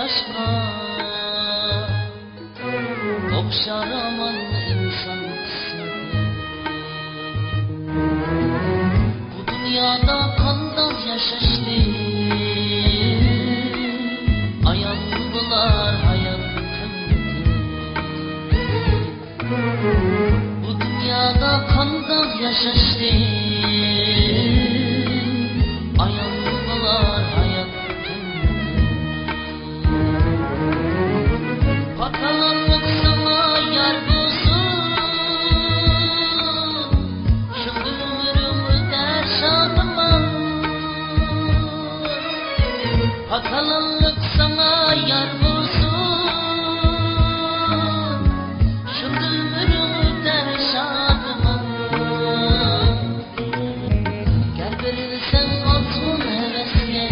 yaşka okşar aman insan kısmeti. Bu dünyada kandan yaşaşlı ayanlılar hayat kıymeti. Bu dünyada kandan yaşaşlı ayanlılar hayat kıymeti. Patalanlık sana yar bulsun, şimdi ömrümü der şadıma. Patalanlık sana yar bulsun, şimdi ömrümü der şadıma. Gel verirsen olsun hevesle,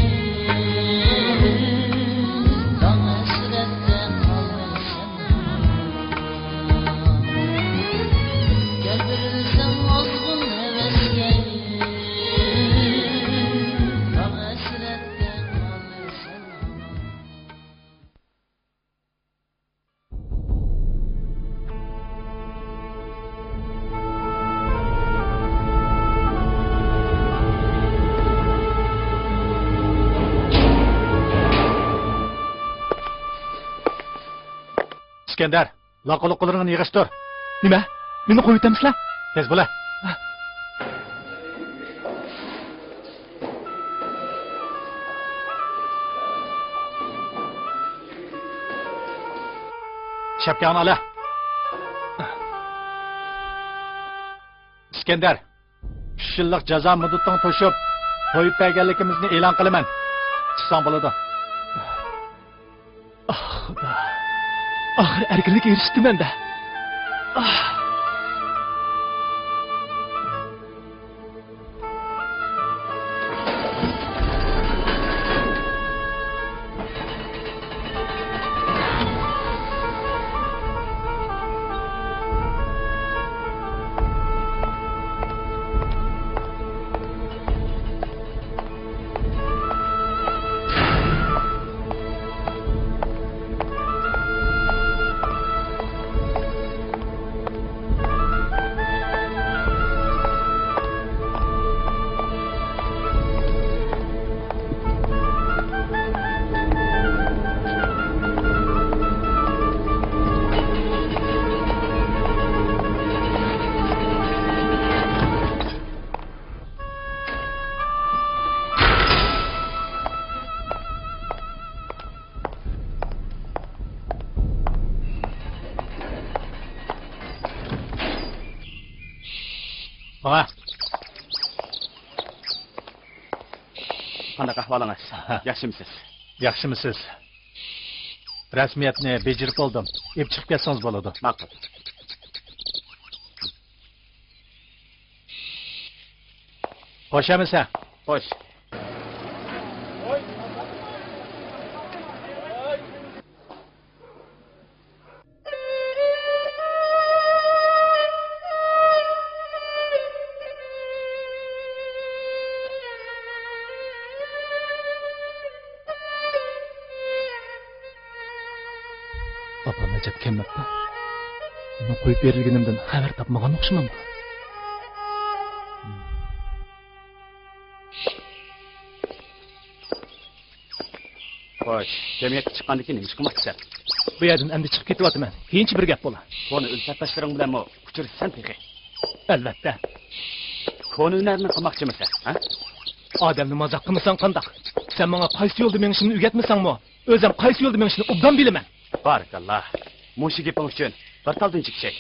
dam hasrette kalırsan. Gel verirsen olsun hevesle, dam hasrette kalırsan. İskender, laqılıqlarını yığıştır. Nima? Meni qo'yib o'tamizlar? Tez bo'la. Şapkanı ala. İskender, 3 yillik jazo muddatini to'shib, to'yib berganligimizni e'lon qilaman. Chiqsang bo'ladi. Ah, Xudo. Oxir erkinlik erishdim-da. Bana. Qanaqa ahvolingiz? Yaxshimisiz? Yaxshimisiz? Rasmiyatni bejirib oldim. Ep chiqib ketsangiz bo'ladi. Ma'qul. Qo'shamisan? Qo'sh. Babam ajab kelmabdi. Uni qo'yib berilganimdan xabar topmagan o'xshamamdi. Qo'sh, jamiyatga chiqqandan keyin nima ish qilmoqchisan? Bu yerdan endi chiqib ketyapman. Keyinchi bir gap bo'la. Buni ulfatdoshlaring bilanmi uchirsan texi? Albatta. Koni hunarni qilmoqchimisan, ha? Odamni mazoq qilmasang qandoq? Sen menga qaysi yo'lda menishimni o'rgatmasangmi? O'zim qaysi yo'lda menishni obdan bilaman. Barakallah. Mushi gaping uchun bir taldinchi kishi.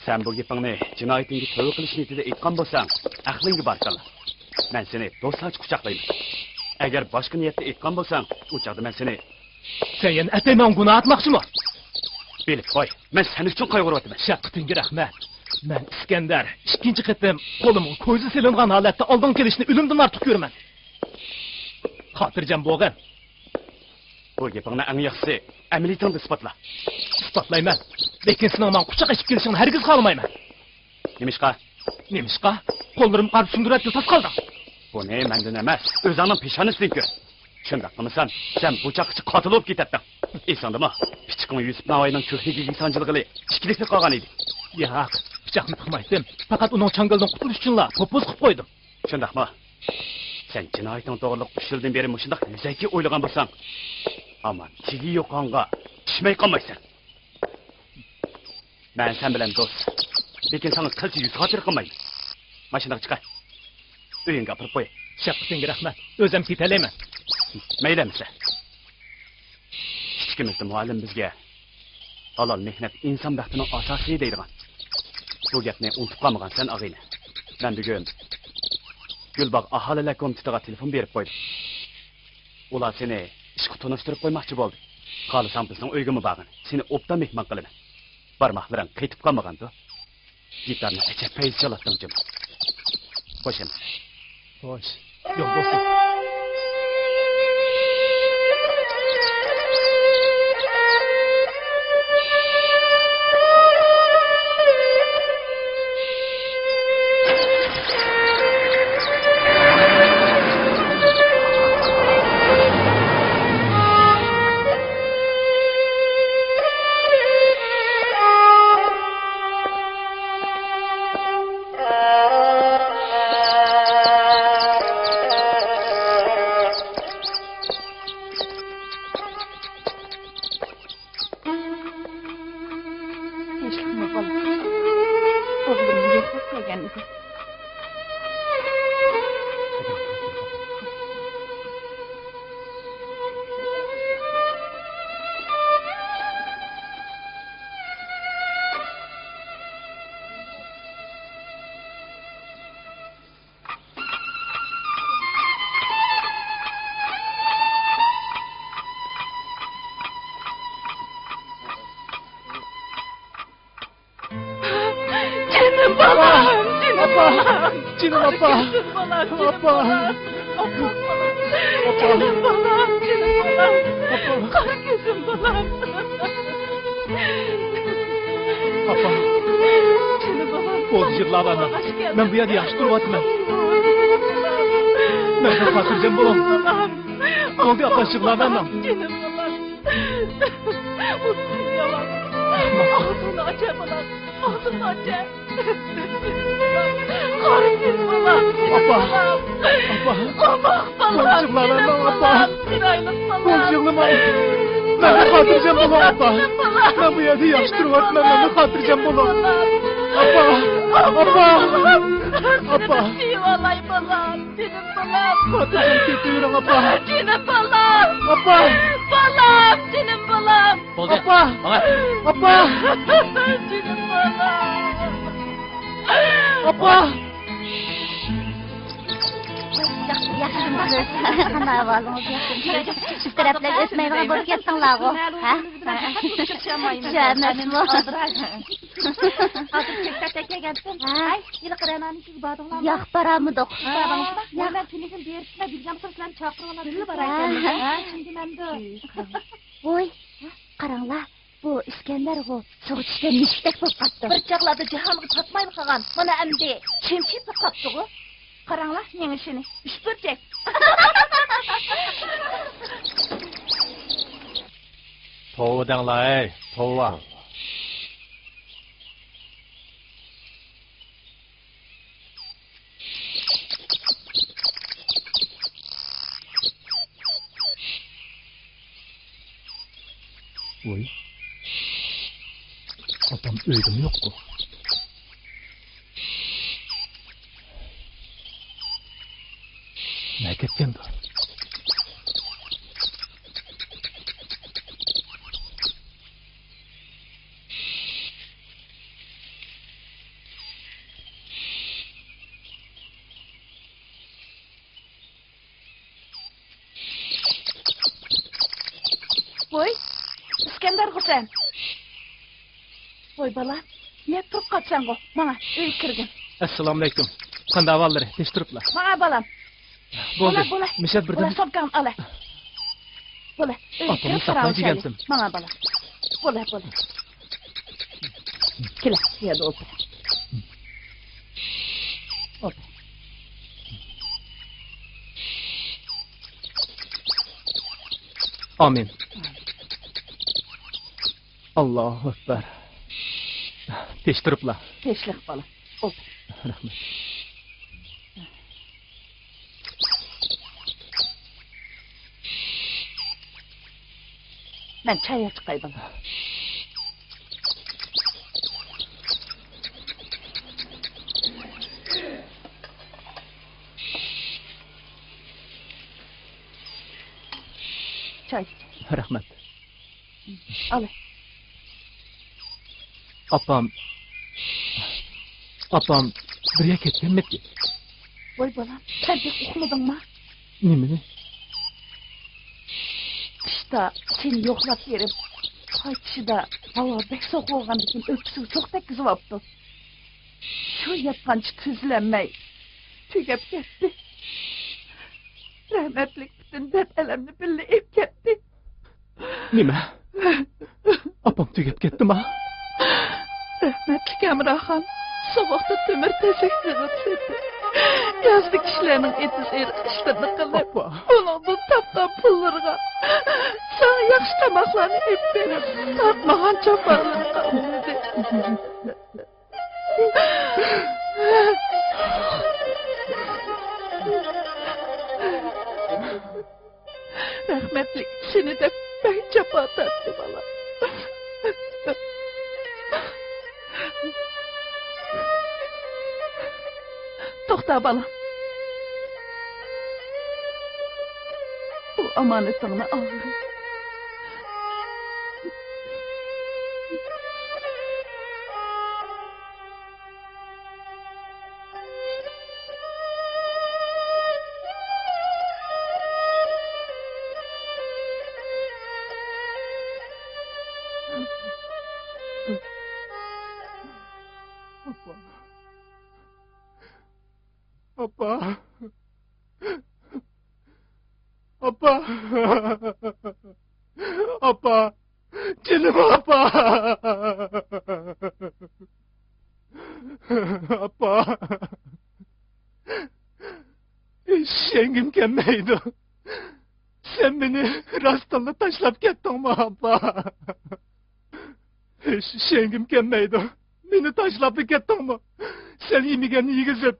Sen bu gapingni jinoyatingga tavba qilish niyatida aytgan bo'lsang, aqlingga barakallah. Men seni do'stlarcha quchoqlayman. Agar boshqa niyatda aytgan bo'lsang, u chaqda men seni Sen yana atayman gunoh atmoqchimi? bilib qo'y. Men sen uchun qayg'uryapman. Shafqatingga rahmat. Men Iskandar ikkinchi qatim qo'limga ko'zi silingan holatda oldin kelishni o'limdan ortiq ko'raman. Xotirjam bo'lgin. Bu gapingni eng yaxshisi amaliyatingda isbotla. Isbotlayman. Lekin sening men quchoq ochib kelishingni hargiz xohlamayman. Nimişqa? Nemişqa? Qo'llarim qarib sunduratga tas qoldim. Bu ne menden emas, özünün peşanısınki. Şundak mısın? Sen bıçakçı katil olup gitedin. İnsandı mı? Piçkini Yusuf Navay'ın köhnegi sancılığı işkilikli kalgan idi. Yo'q, pichoqni tiqmaydim. Faqat uning changaldan qutulish uchunla to'ppoz qilib qo'ydim. Şundak mı? Sen cinayetin doğruluk 3 yıldan beri muşundak yüzeyki oylagan bolsan. Ama tigi yokanğa pişmey kalmaysan. Ben sen bilen dost. Lekin sana kılçı yüz hatır kılmayım. Maşındak çıkar. Öyün kapırıp koy. Shafqatingga rahmat. O'zim ketalayman. Meylemizle. Hiçkimizde muallim bizge. Halal mehnat insan baxtının asası deydigan. Bu gapni unutup kalmagan sen ağayla. Ben bugün Gülbağ ahaliler komitetiga telefon berip koydum. Ular seni işqi tanıştırıp koymakçı boldu. Qalısan bizning uyga mı bağın? Seni obdan mehman qilaman. Barmoqlaring qaytib qolmagandu. Gitarni achab payz chalatdim jim. Xo'sh endi. Xo'sh. Yo'q bo'lsin. Canım balam, canım balam. Canım apa. Canım balam, canım Apa. balam. Canım balam, canım balam. Kara gözüm balam. Apa. Canım balam. Bo'ldi yig'lab ana. Men bu yerda yaxshi turyapman. Menga xotirjam bo'ling. Bo'ldi apa yig'lab ana. Canım balam. Uzun yalan. Ağzını açar balam. Ağzını açar. Kara göz balam. Apa. Apa. Apa. Allah balam. Bolcuklar ana apa. Bir aylık balam. Bo'ljig'lama. Menga xotirjam bo'ling apa. Men bu yerda yaxshi turyapman. Menga xotirjam bo'ling. Apa. Apa. Apa. Vallahi balam. Canım balam. Xotirjam ketavering apa. Canım balam. Apa. Balam. Canım balam. Bo'ldi. Apa. Apa. Canım balam. Apa. Yaxshi bo'ldi. Qanday ahvolingiz yaxshi? Shu taraflar o'tmaydigan bo'lib ketdinglar-ku. Ha? Jamashmi? Hozir chekka kelgansan. Ay, yilqiramanikiga bordinglarmi? Yo'q, boramidik. Men telefon berishni bilgan sizlarni chaqirib olib bor ekan. Ha, endi menda. Voy, qaranglar. Bu İskender bu so'g'ishdan mushtak bo'lib qoldi. Bir chaqlarda jahonga tatmayli qolgan. Mana endi chemchib qolibdi-ku. Qaranglar, men ishini. Ish burchak. Tovudanglar ey, tova. Voy. Opam uydimi yo'q-ku? Ne ketgandir? Voy, İskender Husayn. Voy bala, ne turib qolsan go? Mana uy kirgin. Assalomu alaykum. Qanday ahvollari? Tinch turiblar. Mana balam. Bo'ldi. Bola. Mishat birdan. Bola sopkan ala. Bola, uy Otamni kirib saqlab qarang. degandim. Mana bala. Bola. Kela, yerda otur. Otur. Amin. Allahu Ekber. Teştiripla. Teşlik bala. Otur. Rahmet. Ben çaya çıkay bala. Çay. Rahmet. Al. Apam birga ketganmidi? Voy balam, sen pek uxladın mı? Nimani? Kışta seni yoklap verip, qaytışıda hava bek soğuk olğandıkın öpüsü çok tekkizip aptı. Şu yatqançı tüzlenmey, tügep ketdi. Rahmetlik bütün dert elemni billi ep ketdi. Nima? Apam tugab ketdimi? Rahmetlik Emrah'an soğukta tümür tezek yığıp setti. Yazdı kişilerinin etiz işlerini kılıp, Apa. onundan taptan pullarına. Sana yaxşı tamaklarını ep verip, tartmağan çapağını kavurdu. Rahmetlik seni de ben çapağı tattı bana. Toxta balam. Bu amanetini al. Apa. Apa. Apa. Canım apa. Apa. Şengim gelmeydi. Sen beni rastalla taşlap kettin mi apa? Şengim gelmeydi. Beni taşlap kettin mi? Sen yemegeni yegizip,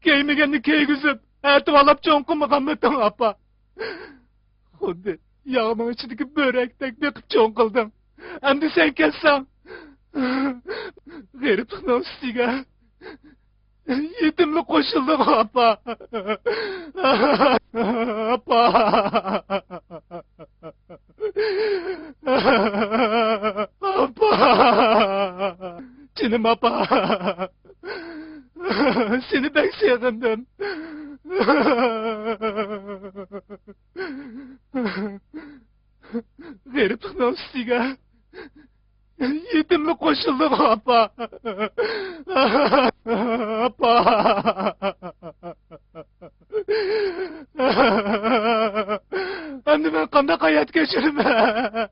giymegeni giygizip, ertivalap çoğunkumagan mıydın apa? Xuddi yağımın içindeki börektek bekip çoğunkıldın. Endi sen kelsen, g'eriblikni ustiga yetimlik qo'shilding apa. Apa. Apa. Canım apa. Seni pek sevdim. G'eriblikni ustiga yetimlik qo'shilding apa. Apa. Endi men qanday hayot kechiraman?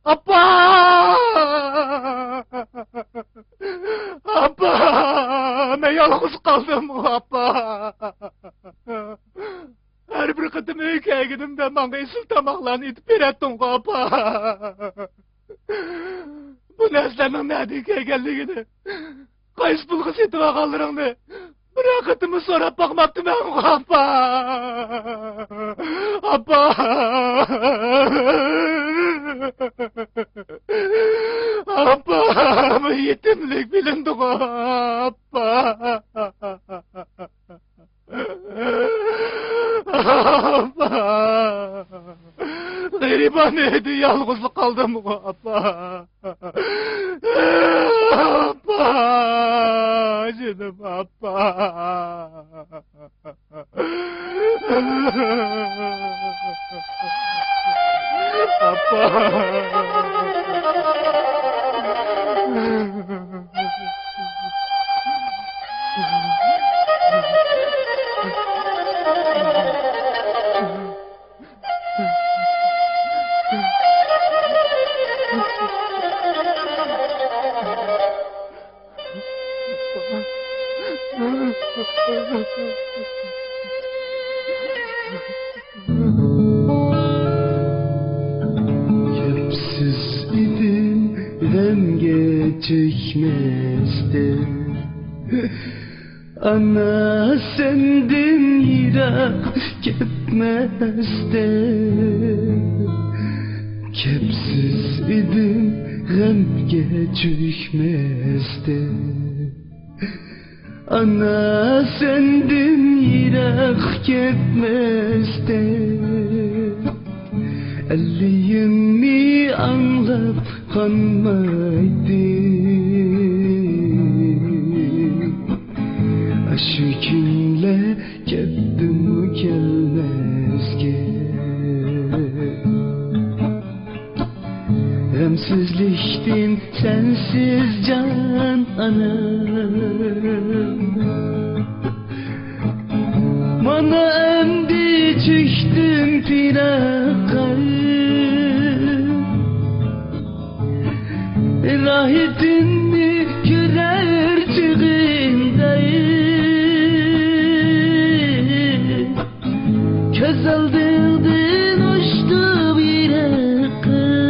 Appa! Appa! Ben yalnız kaldım appa! Her bir kıtım öykeye gidimde bana esil tamaklarını itip verettin appa! Bu neslenin ne dikeye geldiğini, kayıs bulgu setime kaldırındı. Bırakıtımı sorap bakmaktı ben appa! Appa! Appa! Bu yetimlik bilindi appa! Appa! Gariban edi, yalnızlık kaldım appa! Appa! Canım appa! Kepsiz idim renge çekmezdim. Ana sendin yirak gitmezdim. Kepsiz idim remge çekmezdim. Ana sendin yirak gitmezdim. Elliğimi anlap kanmaydı. Aşkınla kettim gelmezge. Remsizliktin sensiz can anam. Bana emdi çıktım firaka. Rahitini güler çıkındayım. Köz aldırdın uçtu bir akıl.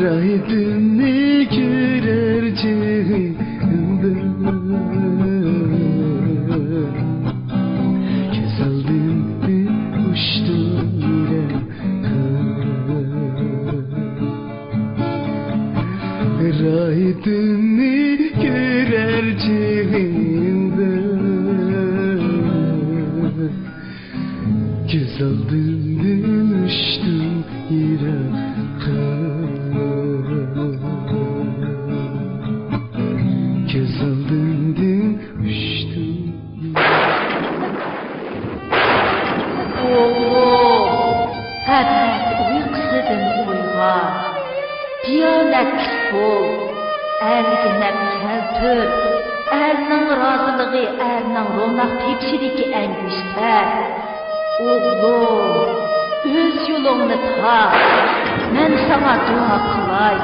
Rahitini güler çıkındayım. Köz aldırdın uçtu bir Rahitini görerciğimde göz aldın uçtum yiraka. Göz aldın uçtum Oğlum, hemen uykusudun uygar. Diyanetlik bol, ergine keltür, erning razılığı, erning ronak tepşidiki en güçler. Oğlum, öz yolunu ta, ben sana dua kılay.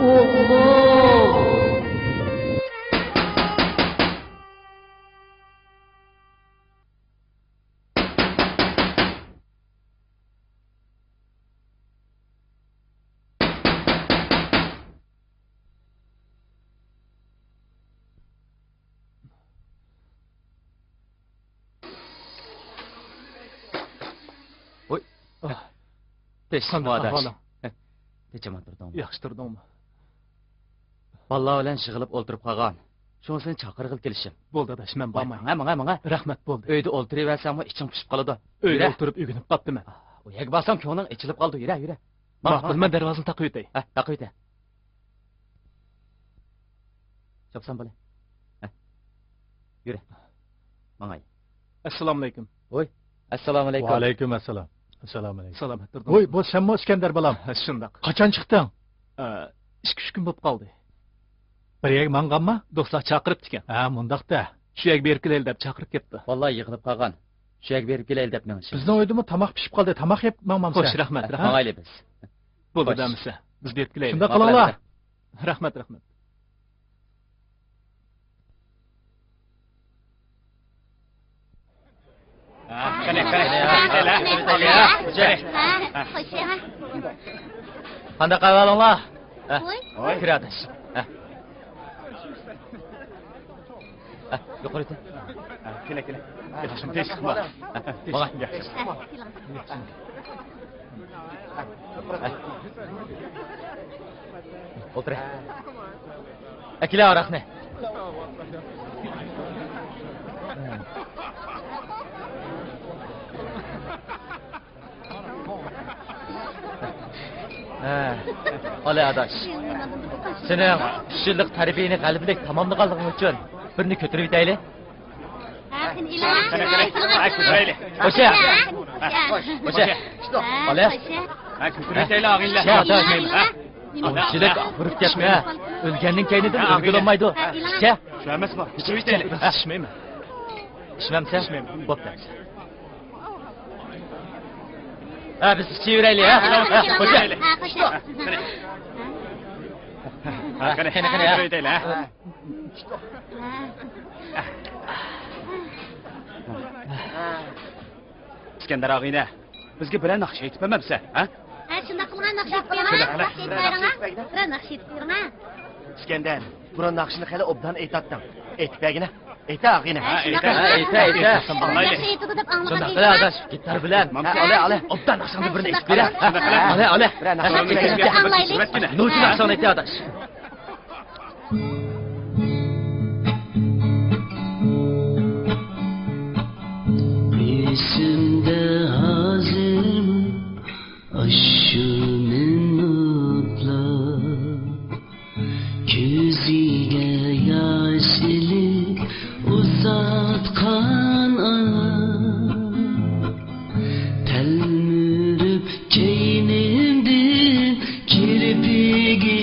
Oğlum. Beşsin bu adaş. Neçe matırdın? Yaxşıtırdın mı? Vallahi ölen şığılıp oturup kalgan. Şunu sen çakırgıl kelişim. Boldu adaş, ben barmayım. Manga. Rahmet boldu. Öyde oturuversem o içim pişip kalıdı. Öyle oturup ügünüp kaptım ben. O yek basam ki onun içilip kaldı. Yürü. Makbul, ben dervazını takı ötey. Takı öte. Çapsan böyle. Yürü. Mangay. Assalamu aleyküm. Oy. Assalamu aleyküm. Ve aleyküm esselam. Assalamu aleyküm. Salamet durdum. Oy, bu sen mi İskender balam? Şundak. Kaçan çıktın? 2-3 gün bop kaldı. Bir yeg mangan mı? Dostlar çakırıp diken. Ha, mundaq da. Şu yeg berkil el dep çakırıp ketdi. Vallahi yığılıp kalgan. Şöyle verip gelelim dep mengişim. Bizning uyda tamoq pishib qoldi. Tamoq yeb mangmamsa. Xo'sh, rahmat, rahmat. Mangayli biz. Bo'ldi demisa. Biz berib kelaylik. Shunda qilinglar. Rahmat, rahmat. Qani. Qanday qilinglar? Voy. Kiradiz. Yuqori ket. Kela. Yaxshi tez qilma. Mana. Otur. Akila araqni. Ola adaş. Senin kişilik terbiyeni kalbindek tamamladığın için birini götürüp gideyli. Hoşça. Ola. Götürüp gideyli ağıyla. Şey adaş. Kişilik vurup gitme. Ölgenin kendiden ölgül olmaydı. Şey. Şu emes var. Götürüp gideyli. İçmeymi? İçmemse? Bop dersin. Biz çevirelim ha. Hoşça. Qani öyle ha. İskender ağayna. Bizga bilan naqsh aytib bermabsa, ha? Ha, shunda qilgan naqsh aytmayman. Naqsh aytmayman. İskender, buran naqshini hali obdan aytatding. Aytbagina. Ayta ağayna. Ayta. Naqsh aytdi deb Shunda anglagan. qila adash, gitar bilan. Ala. Obdan naqshni birini aytib ber. Ala. Biran naqshni No'chi naqshni aytdi adash. İsimde hazır mı aşkımın mutlu Gözüge yaşlı uzatkan ana Telmürüp keynimdin kirpigidine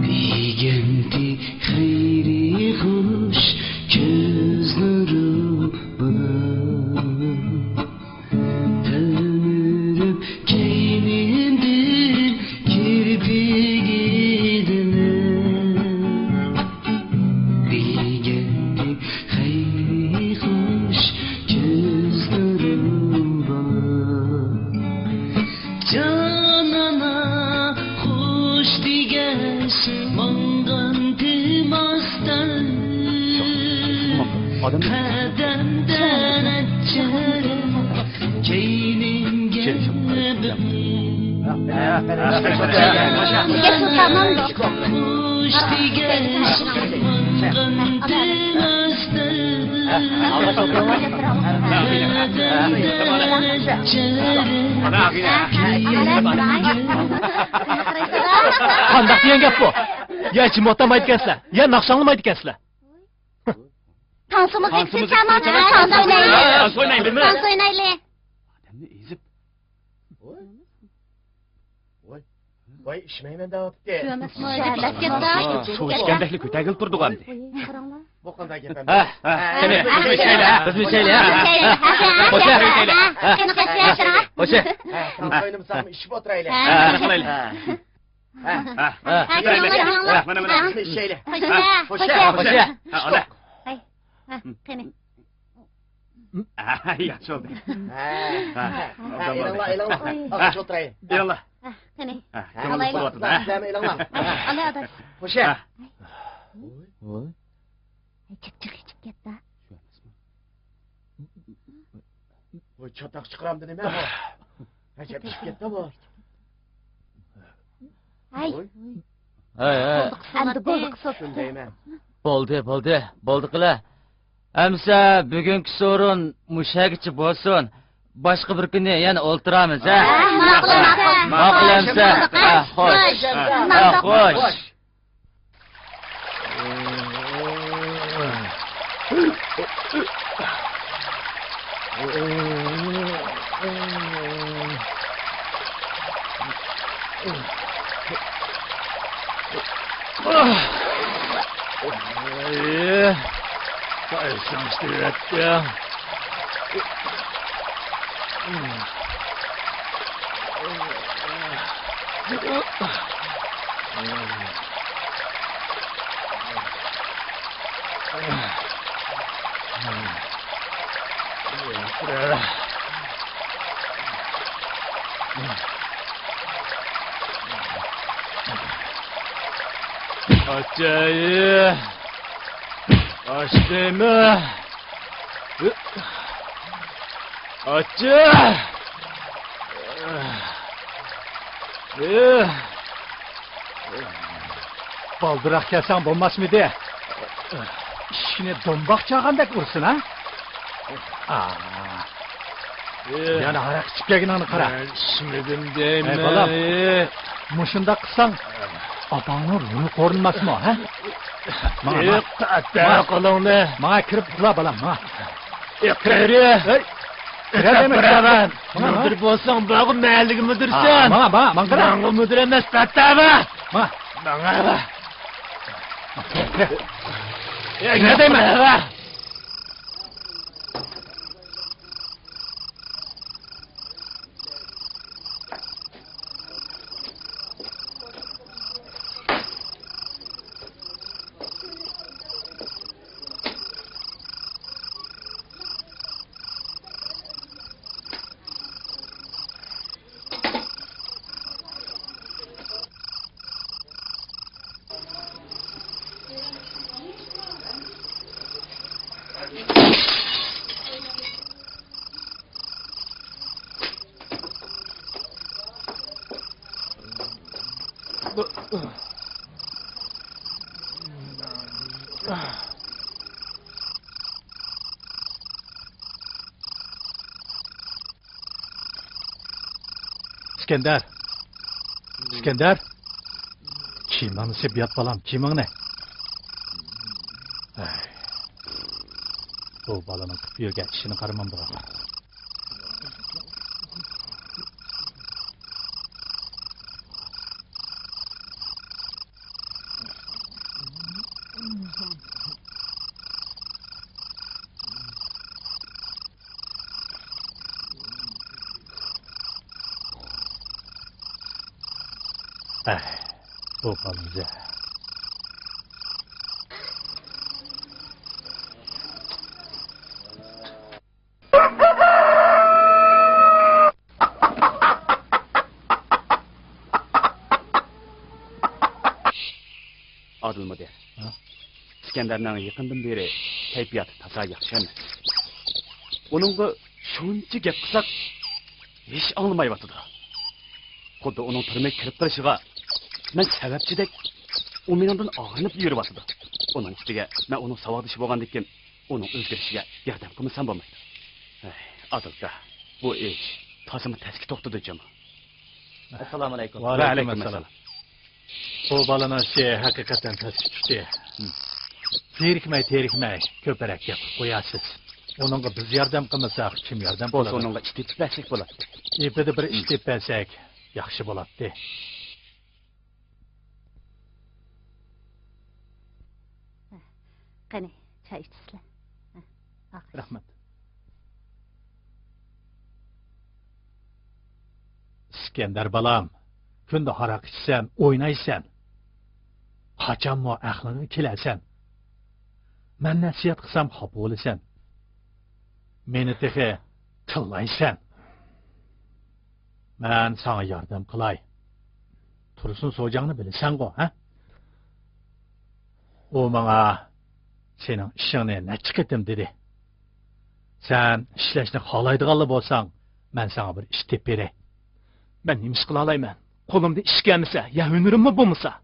Bigendi hayri hoş gözlerim bana Telmürüp keynimdin kirpigidine Bigendi hayri hoş gözlerim bana Canana hoş digeş mangan timastan Kademden açarım Keynimge Geç tamam da. Hoş digeş mangan Qandaq degan gap bu? Ya chimotam aytgansizlar, ya naqshangni aytgansizlar. Tansımız eksik tamam. Tans oynaylı. Tans oynaylı. Adamni ezib. Voy, ishmayman davotga. Şöyle ketdi. Suv ichgandakli ko'tagil turdi hamdi. Bu qanday gap endi? Qani, bizni shayla. Hoşça. Hoşça. Qo'ynimizdan ishib o'tiraylik. Qilaylik. Mana ishaylik. Hoşça. Ola. Qani. Yaxshi oldu. Ağaç o'tiraylik. Yallah. Qani. Sizlarni elanglar. Ala adaş. Xo'sh. Chiq ketdi. Voy, chatoq chiqaramdi nima bu? Ajab chiqib ketdi bu. Ay. Endi bo'ldi Shundayman. Bo'ldi qila. Amsa bugungi sorun mushagichi bo'lsin. Boshqa bir kuni yana o'ltiramiz, ha? Ma'qulamsa. Xo'sh. Xo'sh. Qaysin iştiratding? Açayı. Açtığımı. Açı. Baldırak kelsen bulmaz mıydı? İşine dombak çağandek vursun ha? Yana harak içip gelgin anı kara. Ben içmedim deyim Ey balam. Muşunda kısan apanın ruhu korunmaz mı ha? Qatta qolingni. Bana kirip kıla balam ha. Qari. Kira demek Qaraman. Bana Müdür bolsang, bağı məhəlliga müdürsən. Bana kira. Bana müdür emas, qattaba. Bana. Bana. Ne demek? İskender. İskender. Kimini sebiyat balam, kimin ne? Bu balanın kıpıyorga işini karımam buğa. Bu balınca. Adil müdür. İskender'nin yakından beri keyfiyatı tasa yaxşı emas. Onunla şuncha gap qilsak hech anglamayapti. Xuddi uning turmay kirib turishiga men sababchidek u mendan og'rinib yuribdi. Uning ustiga men uning savodisi bo'lgandikin uning o'zgarishiga yordam qilmasam bo'lmaydi. Adilka, bu ish tasimi taski to'xtadi jama. Assalomu alaykum. Va alaykum assalom. Bu balana hakikaten ters düştü. Terikmey, köperek yapıp koyasız. Onunla biz yardım kılmasak, kim yardım Bolsa kıladı? onunla iştip versek bo'lardi. İpede bir iştip versek, yaxşı bo'lardi. Qani, çay içsizlar. Rahmet. İskender balam, künde harak içsen, oynaysan. Kaçan mı aklını kilersen. Men nasihat kısam hap olasan. Meni tehe tıllaysan. Men sana yardım kılay. Tursun soğacağını bilirsen go, ha? O bana senin işini ne çıkıttım dedi. Sen işleşini halaydıgalı bolsan, men sana bir iş tep berey. Ben nemish qila olayman? Qo'limda ish kelmasa, ya hunarim bo'lmasa.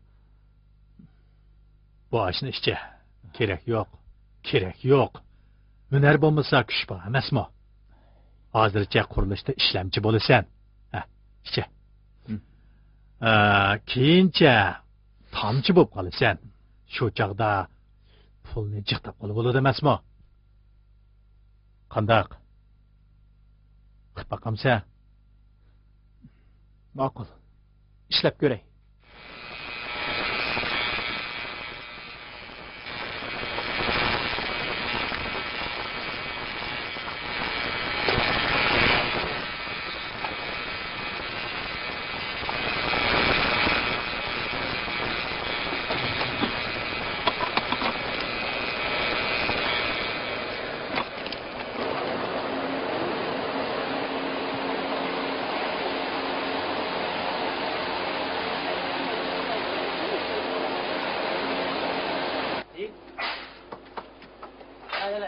Bu işin işçi. Gerek yok. Hüner bo'lmasa kuch bor emasmi? Hozircha qurilishda ishlamchi bo'lasan. İşçi. Keyincha tomchi bo'lib qolasan. Shu chaqda pulni jiqtab qolib bo'ladi emasmi? Qandaq? Qilib boqamsan? Ma'qul. Ishlab ko'ray. Hey,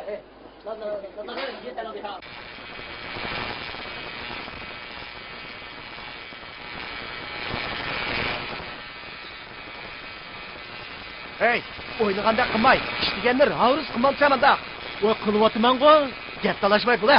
o'ynaganda qilmay, ishtiganni ravrus qilmamsan anda. Voy qilyapman-ku. Gap talashmay bo'la.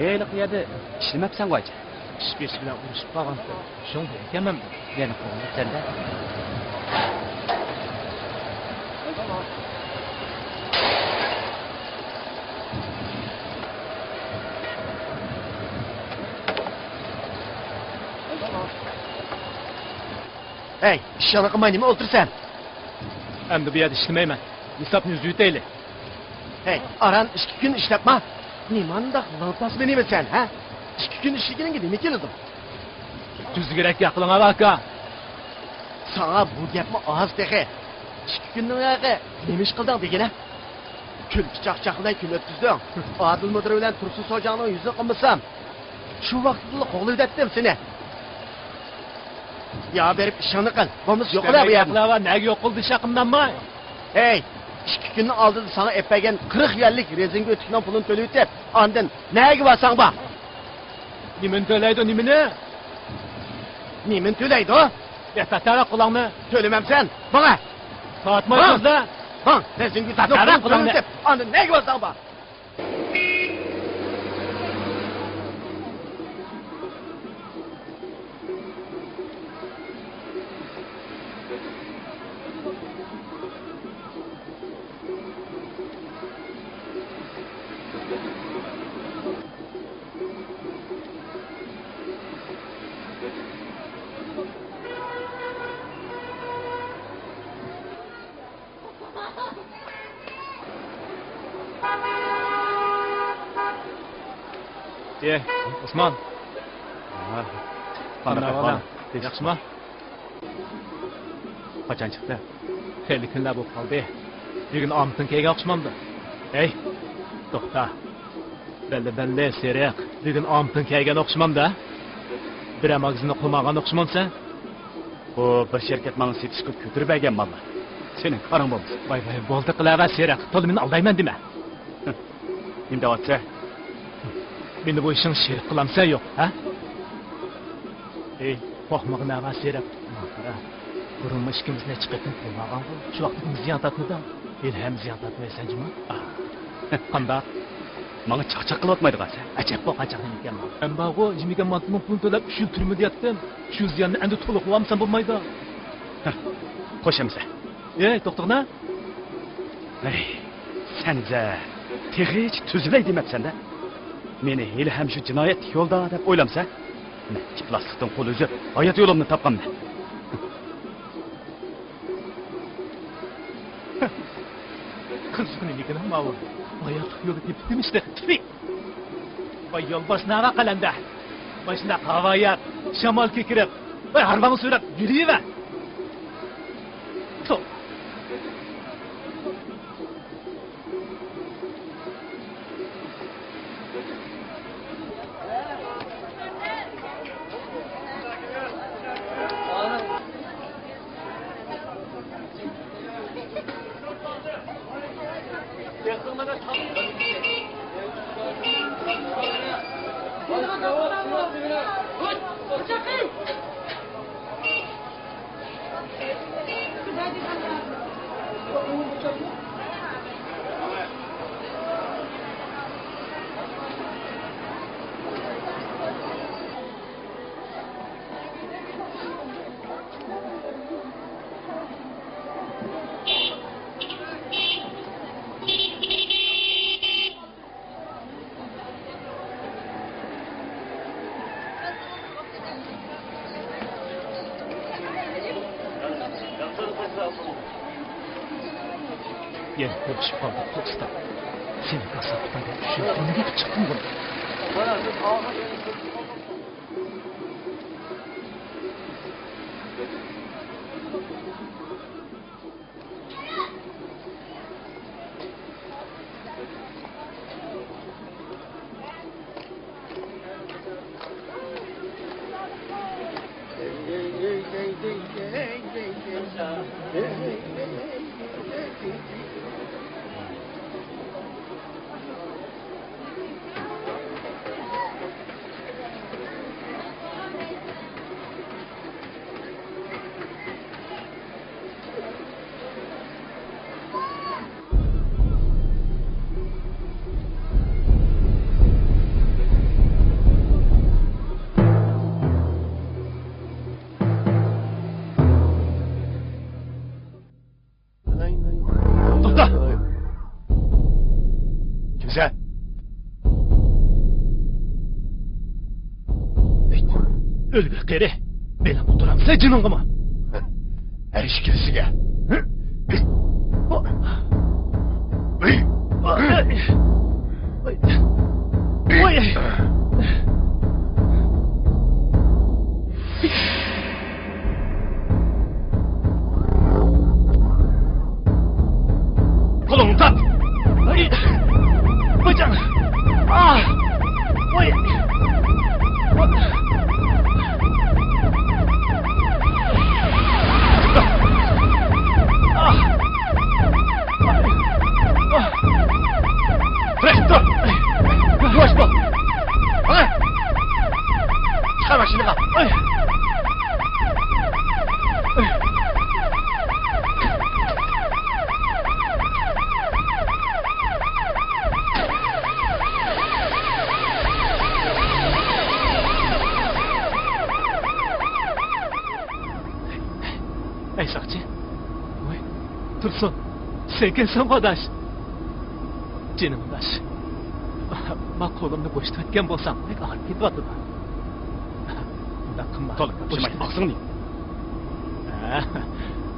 Eylik yerda ishlamabsan qo'ychi. Ish besh bilan urushib qolgansan. Shunga ekanman. Yana qo'ngil senda. Hey, ishini qilmay nima o'tirsan? Endi bu yerda ishlamayman. Hisobni uzaytaylik. Hey, aran 2 kun ishlabma. Nimanda lavpas menimisan, ha? 2 kun ishligingga nima keldim? Tuzgirak aqling aka. Sana bu gapni oz dexe. 2 kunning ağı nima ish qilding degina? Kulki chaqchaqlay kun o'tkazding. Adil mudir bilan Tursun Sojanning yuzini qilmasam, shu vaqtda qo'g'lidatdim seni. Ya berib ishini qil. Bo'lmasa yo'qlar bu yerni. Aqlava nega yo'q qildi shaqimdanmi? Hey, 2 kunni oldida sana epagan 40 yillik rezinga o'tikdan pulini to'layib deb, ondan nega borsang bor? Nimani to'laydi, nimani? Nimani to'laydi? Tatara qulangni To'lamamsan. Bana. Tortmay qizlar. Bak, rezinga o'tikdan pulini to'layib deb, ondan nega borsang bor? Osman. Qanaqa bola? Yaxshimi? Qachon chiqdi? Xeyli kunlar bo'lib qoldi. Bugun omtin kelgan o'xshamamdi. Ey, to'xta. Belli seriq. Bugun omtin kelgan o'xshamamda. Bir magazinni qilmagan o'xshamamsan? Bu bir shirkat meni setishga ko'tirib bergan mallar. Sening qaring bo'ldi. Voy, bo'ldi qilava seriq. To'g'ri meni aldayman dema. Endi o'tsa, Meni bu ishing sherik qilamsan yo'q, ha? Ey, qo'rqmag'in seriq. Qara. Burunma ishkimizni chiqib qolmagan bu. Shu vaqtda ziyon tatmadim. Ham ziyon tatmaysanmi? Qanday? menga chaqchaq qilyapmaydi qasa. Ajab qo'qachaqni ekanman. Ammo bu jimigan mantning pulini to'lab 3 yil turma deyaptim. Shu ziyonni endi to'liq qilamsan bo'lmaydi. Qo'shamsan. Ey, to'xtag'na. Ey, senza hech tuzilay demabsan-da. Meni hali ham shu jinoyat yo'lda deb o'ylamsa, plastikdan qo'l uzib, hayot yo'limni topganman. Qizg'ini lekin ham bu. Hayot yo'li tepdim işte. Voy yo'lbars nava qalanda. Boshida qavoyat, shamol kekirib, voy harvani so'rab yuriyver. To'p. Yen görüşüp kaldık posta. Seni kasaptan düşündüğünü gibi çıktın bunu. To'xta! Kimsan? Ölgür qeri. Benim oturamsa canınğıma. Erişkilisiga. Kolunu tut. Bacağım. Oy. Presto! Yavaş bak! Ha? Çıkar başını kal. Ey sakçı. Oy. Tursun. Sen gelsen kardeş. Canım kardeş. Bak kolumda boşta etken bolsam. Pek ağır gidip atıda. Bundan kımma. Toluk, yapışmay. Aksın diyeyim.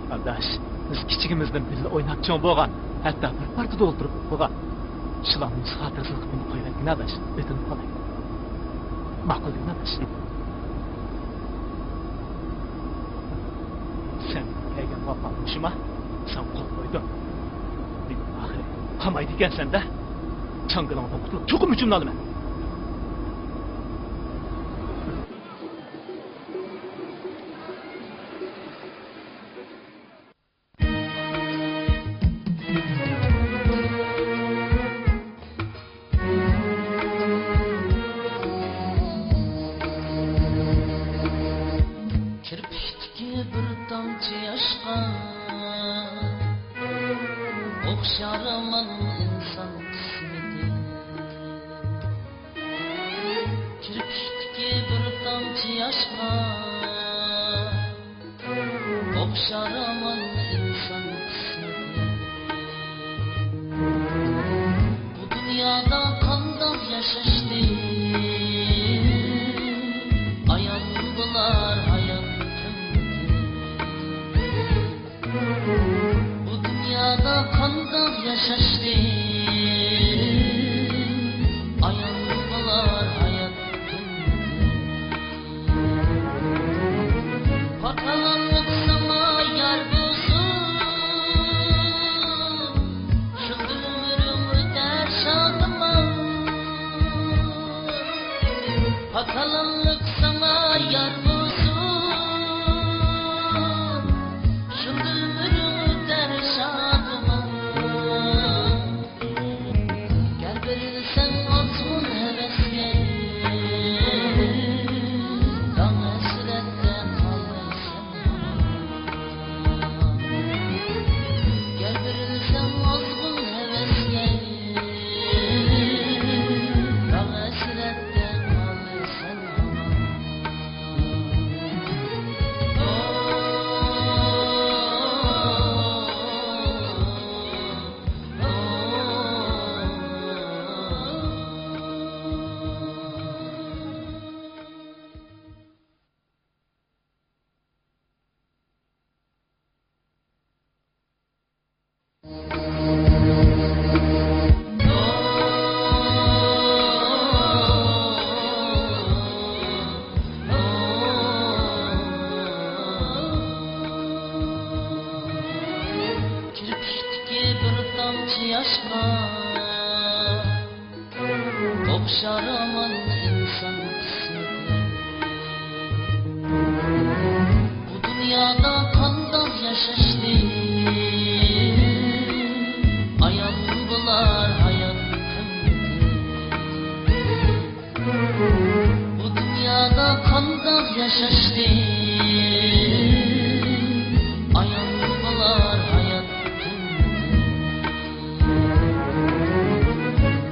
Kardeş. Biz kiçigimizden birle oynakçın boğan. Hatta bir partida oldurup boğan. Şılamımız hatırasılık beni koyulan günadaş. Ötünüp kalayım. Makul günadaş. Sen kelgen vapanmışıma sen kol koydun. Bir ahire kamaydı gelsen de çangılağından kutulup çokum hücumunu alımen. Kirpikdeki bir damcı yaşqa o'xshar aman inson qismeti. Kirpikdeki bir damcı yaşqa o'xshar aman inson qismeti. Bu dunyoda qandoq yashashdi ayon bular hayot. Bu dünyada qandoq yashashdi ayon bo'lar hayot. Pakalanib sama yar bo'lsin, shunda umrim o'tar shodaman. yaşka okşar aman insan kısmetleri. Bu dünyada kandan yaşaştı ayan bular hayat kıymeti. Bu dünyada kandan yaşaştı ayan bular hayat kıymeti.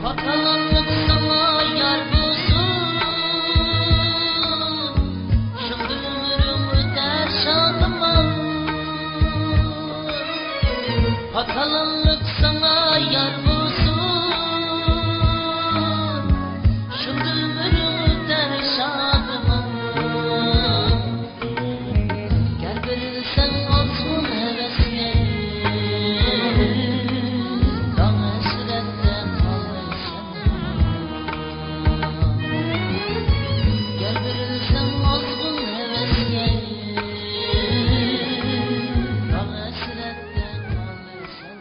Pakalanlık sana yar bulsun, şimdi ömrüm öter şadıma. Pakalanlık sana yar bulsun, şimdi ömrüm öter şadıma. Gel verirsen olsun hevesle, dağ hasrette kalırsan. Gel verirsen olsun hevesle, dağ hasrette kalırsan.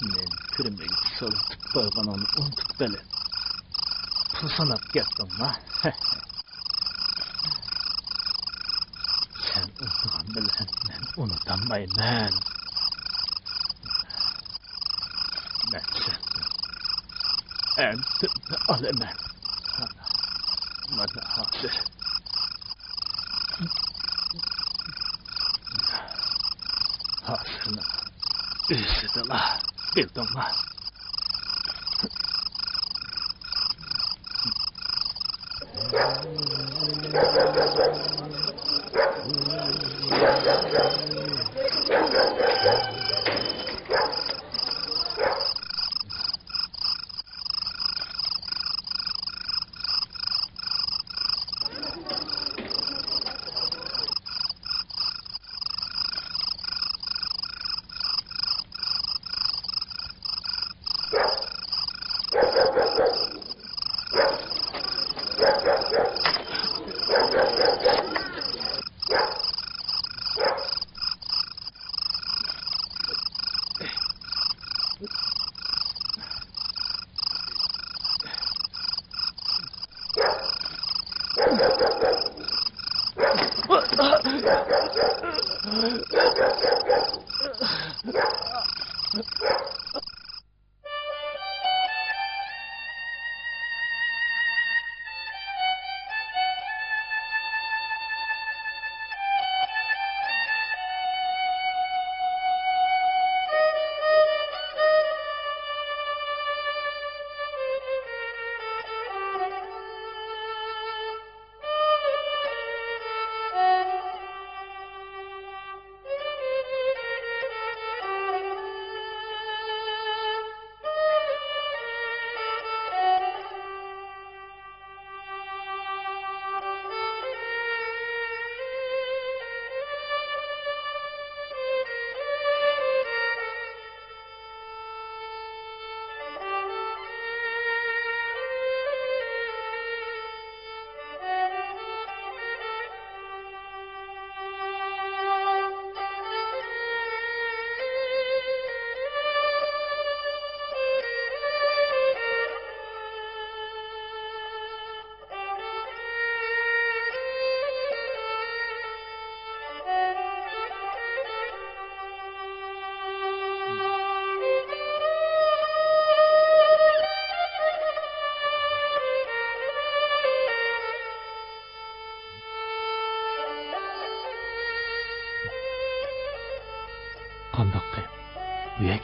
Men kirmegi so'litib qo'yganimni unutib qolib pul sanab ketdim ha. Sen unutgan bilan men unutammayman. Men seni emtimni olaman. Mana hozir hozirni o'zidala bildimmi?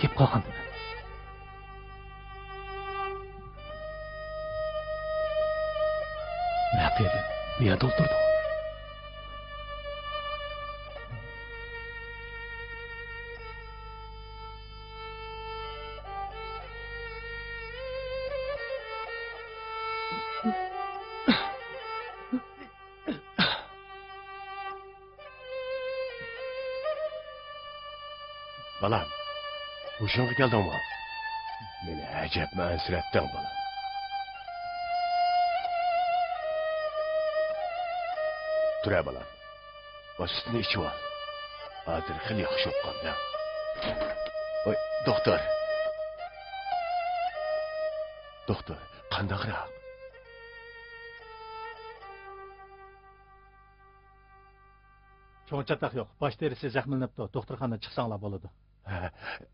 kelib qolgandi. Naqiydi. Bu yerda o'tirdi. Balam, hoşuna geldin mi? Beni acayip ansırattın balam. Dur balam, başını içi al. Hazır xil yaxşı oqqanda. Oy, doktor. Doktor, qandaqroq? Çoğunçatak yok. Baş terisi zahmlanıptı. Doktorxanadan çıksanglar boladı.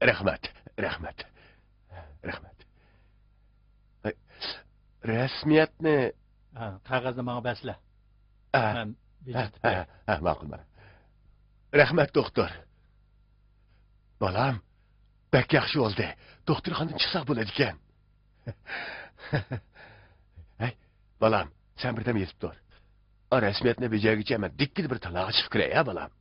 Rahmat, rahmat. Rahmat. Rasmiyatni Ha, qog'ozni menga basla. Men belirtib ma'qul mana. Rahmat doktor. Balam, bak yaxshi oldi. Doktorxonadan chiqsaq bo'ladi ekan. Hey, balam, sen birdan yetib tur. Rasmiyatni bejagicha men dikkil bir talog'i chiqib kiray, ha balam.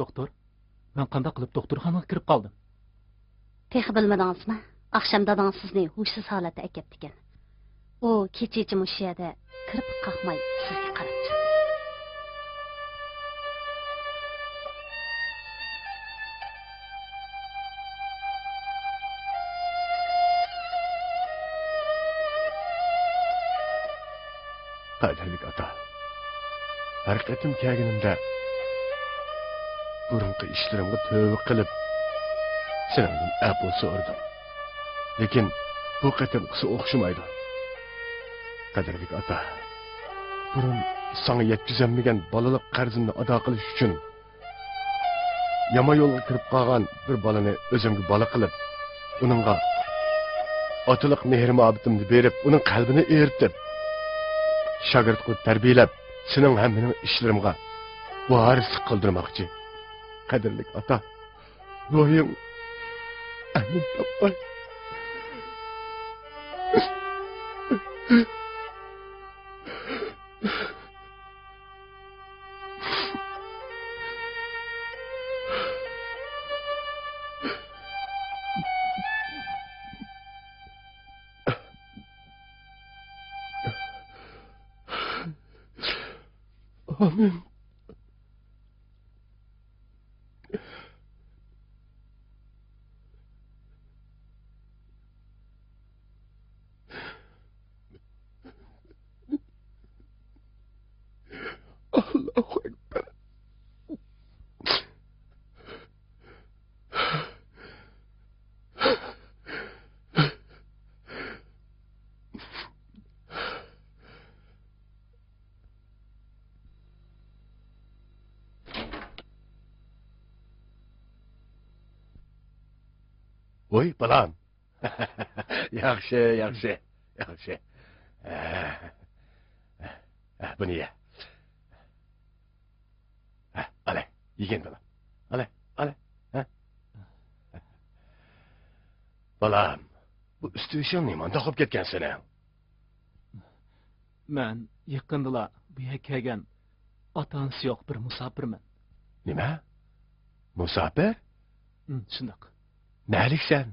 Doktor, ben qanday qilib doktorxonaga kirib qoldim? Texi bilmadingizmi? Akşam dadang sizni hushsiz holatda akepti ekan. U kecha mush yerda kirib qaqmay sizga qarab turdi. Qadrlik ata. Har qatim kelganimda burunqi ishlarimga tövbe qilib sendan afv so'radim. Lekin bu qatimqisi o'xshamaydi. Qadrlik ata. Burun sana yetkazolmagan bolalik qarzimni ado qilish uchun yomon yo'lga kirib qolgan bir bolani o'zimga bola qilib, uningga otaliq mehr-muhabbatimni berib, uning qalbini eritib, shogird qilib tarbiyalab, sening ham mening ishlarimga varislik qildirmoqchi. Qadrlik ata, ruhim amin topmay. Amin. Allahu Ekber. Oy, balam. Yaxshi, yaxshi, yaxshi. Buni ye. Ale, yegin balam. Ale. Balam, bu üstü işin nimanda qolib ketgan seni? Men yaqindala bu yerga kelgan ota-onasi yo'q bir musofirman. Nima? Musofir? Shundoq. Neliksen?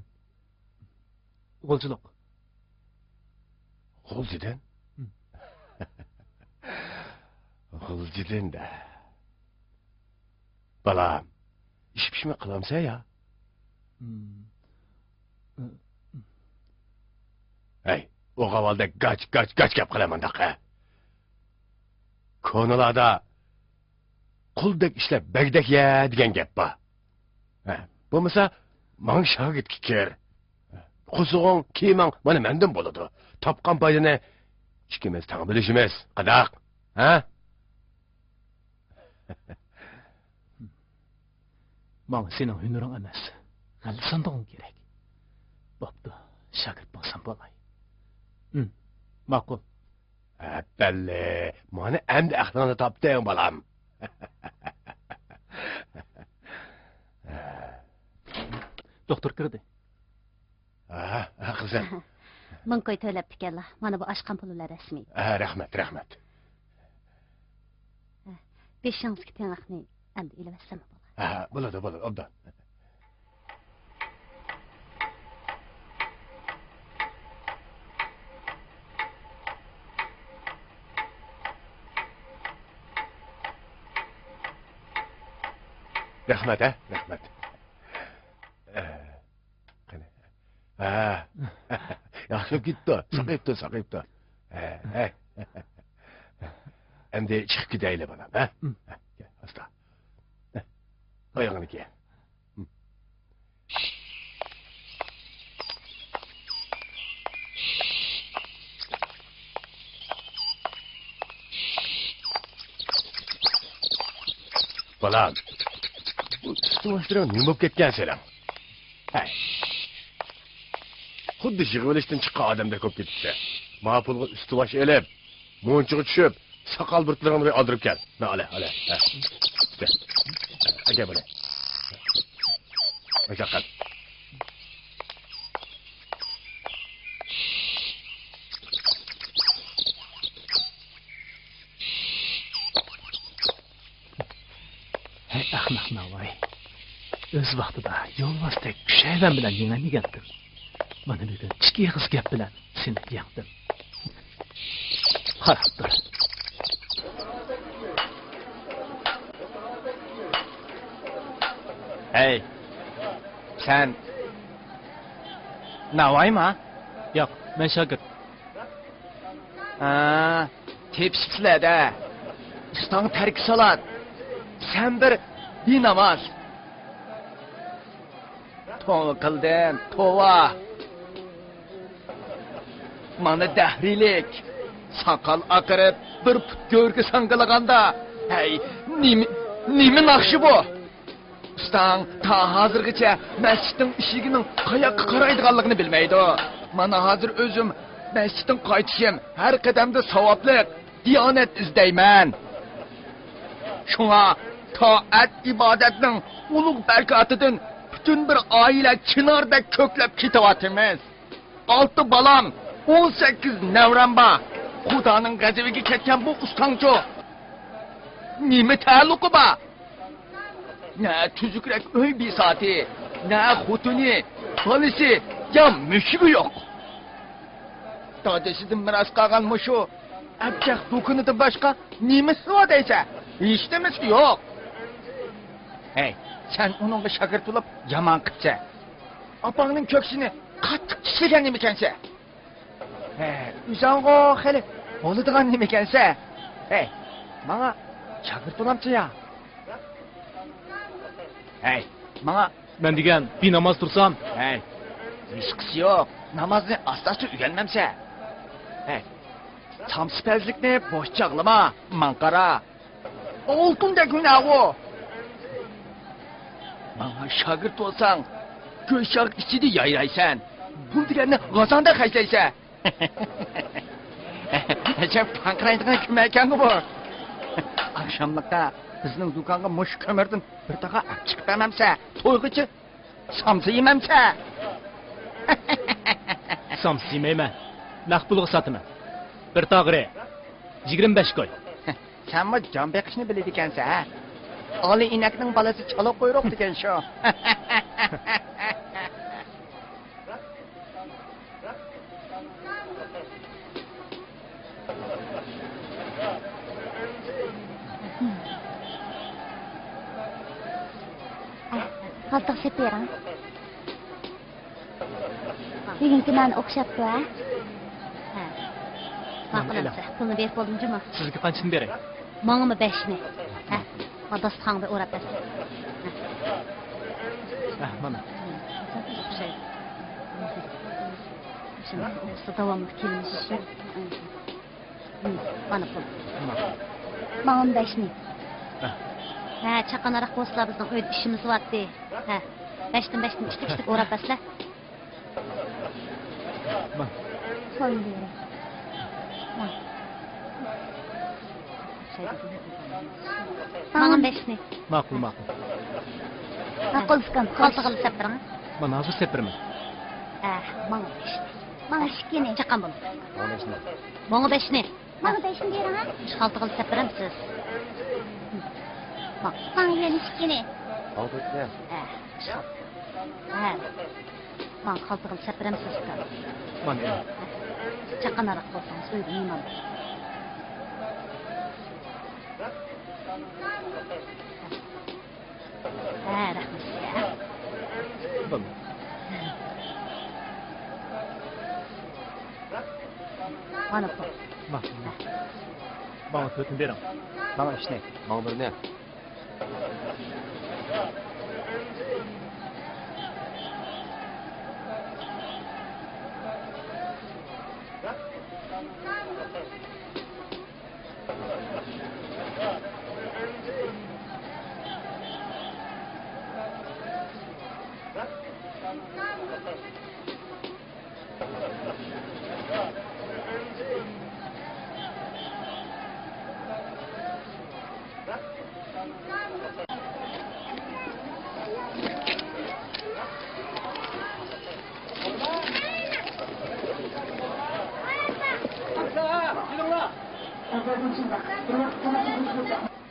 G'ulchilik. G'uljidan? G'uljidan da. Balam, ish pishma qilamsa ya? Hey, o qavalda gaç gap qilaman daqa. Konularda quldek ishlab bagdak ya degan gap bor. Bo'lmasa, men shogird kir. Quzug'ing, kiyiming mana mendan bo'ladi. Topgan foydani ikkimiz tang bilishimiz. Qadaq, ha? Bana senin hünerin emas. Hali sandığın gerek. Boptu, şagird bolsam bolay. Ma'qul. Belli, mana endi aqlini topding bolam. Doktor kirdi. Qizim. Ming qo'y to'lab tikanlar. Mana bu oshqan pullar rasmiy. Rahmat. 500 tengaqni endi ilaversam bo'ladi. Bo'ladi, obdan. Rahmat. Yaxshi ketdi. Saqayibdi. Endi chiqib ketaylik bolam, ha? Asta. Oyog'ini kiy. Bolam. Üstüme nima bo'lib ketgan selam? Hay. Xuddi yig'ilishdan chiqqan odamda ko'p ketibdi. Ma'pulga ustibosh elib, mo'nchiga tushib, soqol burtlarini oldirib kel. Ala. Aka bo'la. Mashaqqat. Hey ahmaq Navoiy. O'z vaqtida yo'lbosdek pushayvan bilan yengandim. Mana bugun ikki qiz gap bilan seni yaqdim. Qarab tur. Hey, sen Navoiy mi? Yo'q, men shogird. Tepsizlarda. İstan terk salat. Sen bir namaz. Tova kıldın, tova. Mana dahrilik. Sakal akırıp bir put görgü sangılaganda. Hey, nimi nakşı bu? Ustan ta hazırgıça mescidin işiginin kayakka karaydıganlığını bilmeydi o. Mana hazır özüm mescidin kaytışım her kademde savaplık, diyanet izdeymen. Şuna taat ibadetinin ulug berkatıdın bütün bir aile çınardek köklep kitavatimiz. 6 balam, 18 nevram ba. Xudanın gazevigi ketken bu ustanço. Nimi taluku ba? Ne tüzükrek öy bir saati, ne hutuni, polisi, ya müşkü yok. Dadesidim miras kalan muşu, abcak dokunudu başka, nimesi var deyse, hiç demesi yok. Hey, sen onunla şakırt olup yaman kıtça. Apanın köksünü kattık çiçeken nimikense. Üzango hele, oluduğun nimikense. Hey, bana şakırt olamçı ya. Hey, bana... Ben degan bir namaz tursam. Hey, riskisi yok. Namazını asla ügelmemse. Hey, samsipezlikni boş çağlama, mankara. Oltunda günah o. Bana şagırt olsan, göşak içini yayraysan. Bu dilerini gazanda kaysaysa. Sen pankraydıgan kümerken bu. Akşamlıkta bizning do'konga mush ko'mirdan bir taqa chiqib bermamsa, to'yg'ichi samsa yemamsa. Samsa yemayman. Naq pulga sotaman. Bir tog'ri 25 koy. Sen mi jon beqishni biladi ekansan, ha? Oli inakning bolasi chala qo'yroq degan shu. Qaltiq sepbering. Bugünkü nani o'xshabdi, ha? Ha. Mana ela. Ma'qul, pulni berib bo'ldimmi? Sizga qanchani beray? Mangmi 5ni. Ha. Ma dostxonga o'rab bersin. Mana. Shuni davomli kelmish uchun. Mana pul. Mana. Mangmi 5ni. Ha. Ha, chaqanaroq bo'lsalar bizning uyda ishimiz bo'lyapti. Ha. 5dan 5ni ishtik o'rab bersizlar. Mana. Qo'ying bering. Mangmi 5ni. Ma'qul, ma'qul. Ma'qul iskan. Qaltig'ini septiring. Mana hozir sepiraman. Mangmi 5ni. Mangmi 2ni. Chaqan bo'l. Mangmi 5ni. Mangmi 5ni bering, ha? Qaltig'ini sepiramsiz. Mangmi 2ni. Albatta. Man qaltig'ini sepiramsiz. Mana ela. Chaqanaroq bo'lsangiz uyda yeyman. Rahmat sizga. Mana. Mana pul. Ma'qul. Mana 4ni bering. Mana ishni. Mana birni.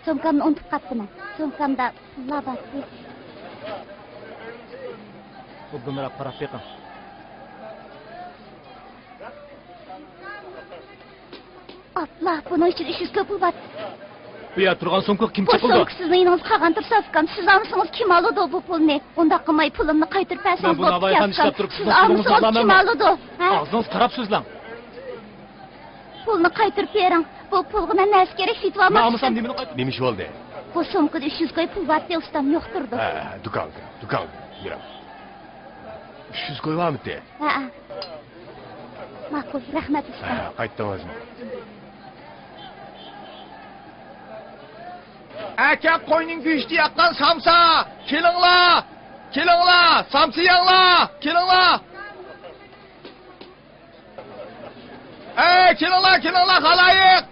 Sumkamni unutib qolibman. Sumkamda pullar bor. Obdunroq qarab beqing. Allah, buning uchun ishingiz ko'p pul bor. Bu yer turgan so'mka kim Bu chiqildi? so'mka sizning yiningizga qolgan tursa, siz olmasangiz kim oladi bu pulni? Unda qilmay pulimni qaytarib bersangiz Ben bunu havaydan işlep durup siz sizin pulunuzu olmasangiz alamam kim ben. oladi? Ha? Ağzınız qarab so'zlang. Pulni qaytarib bering. Bu pulga men nima kerak setib olmoqchiman. Namusam nimani qayt? Nima ish bo'ldi? Bu so'mkada 300 qo'y pul bor, ustam yo'qtirdi. Ha, do'konga. Yuraman. 300 qo'yamidi? Ha. Ma'qul, rahmat ustam. Ha, qaytdingizmi? Aka qo'yning go'shti yaqqan samsa. Kelinglar. Samsa yanglar. Kelinglar. Kelinglar xaloyiq.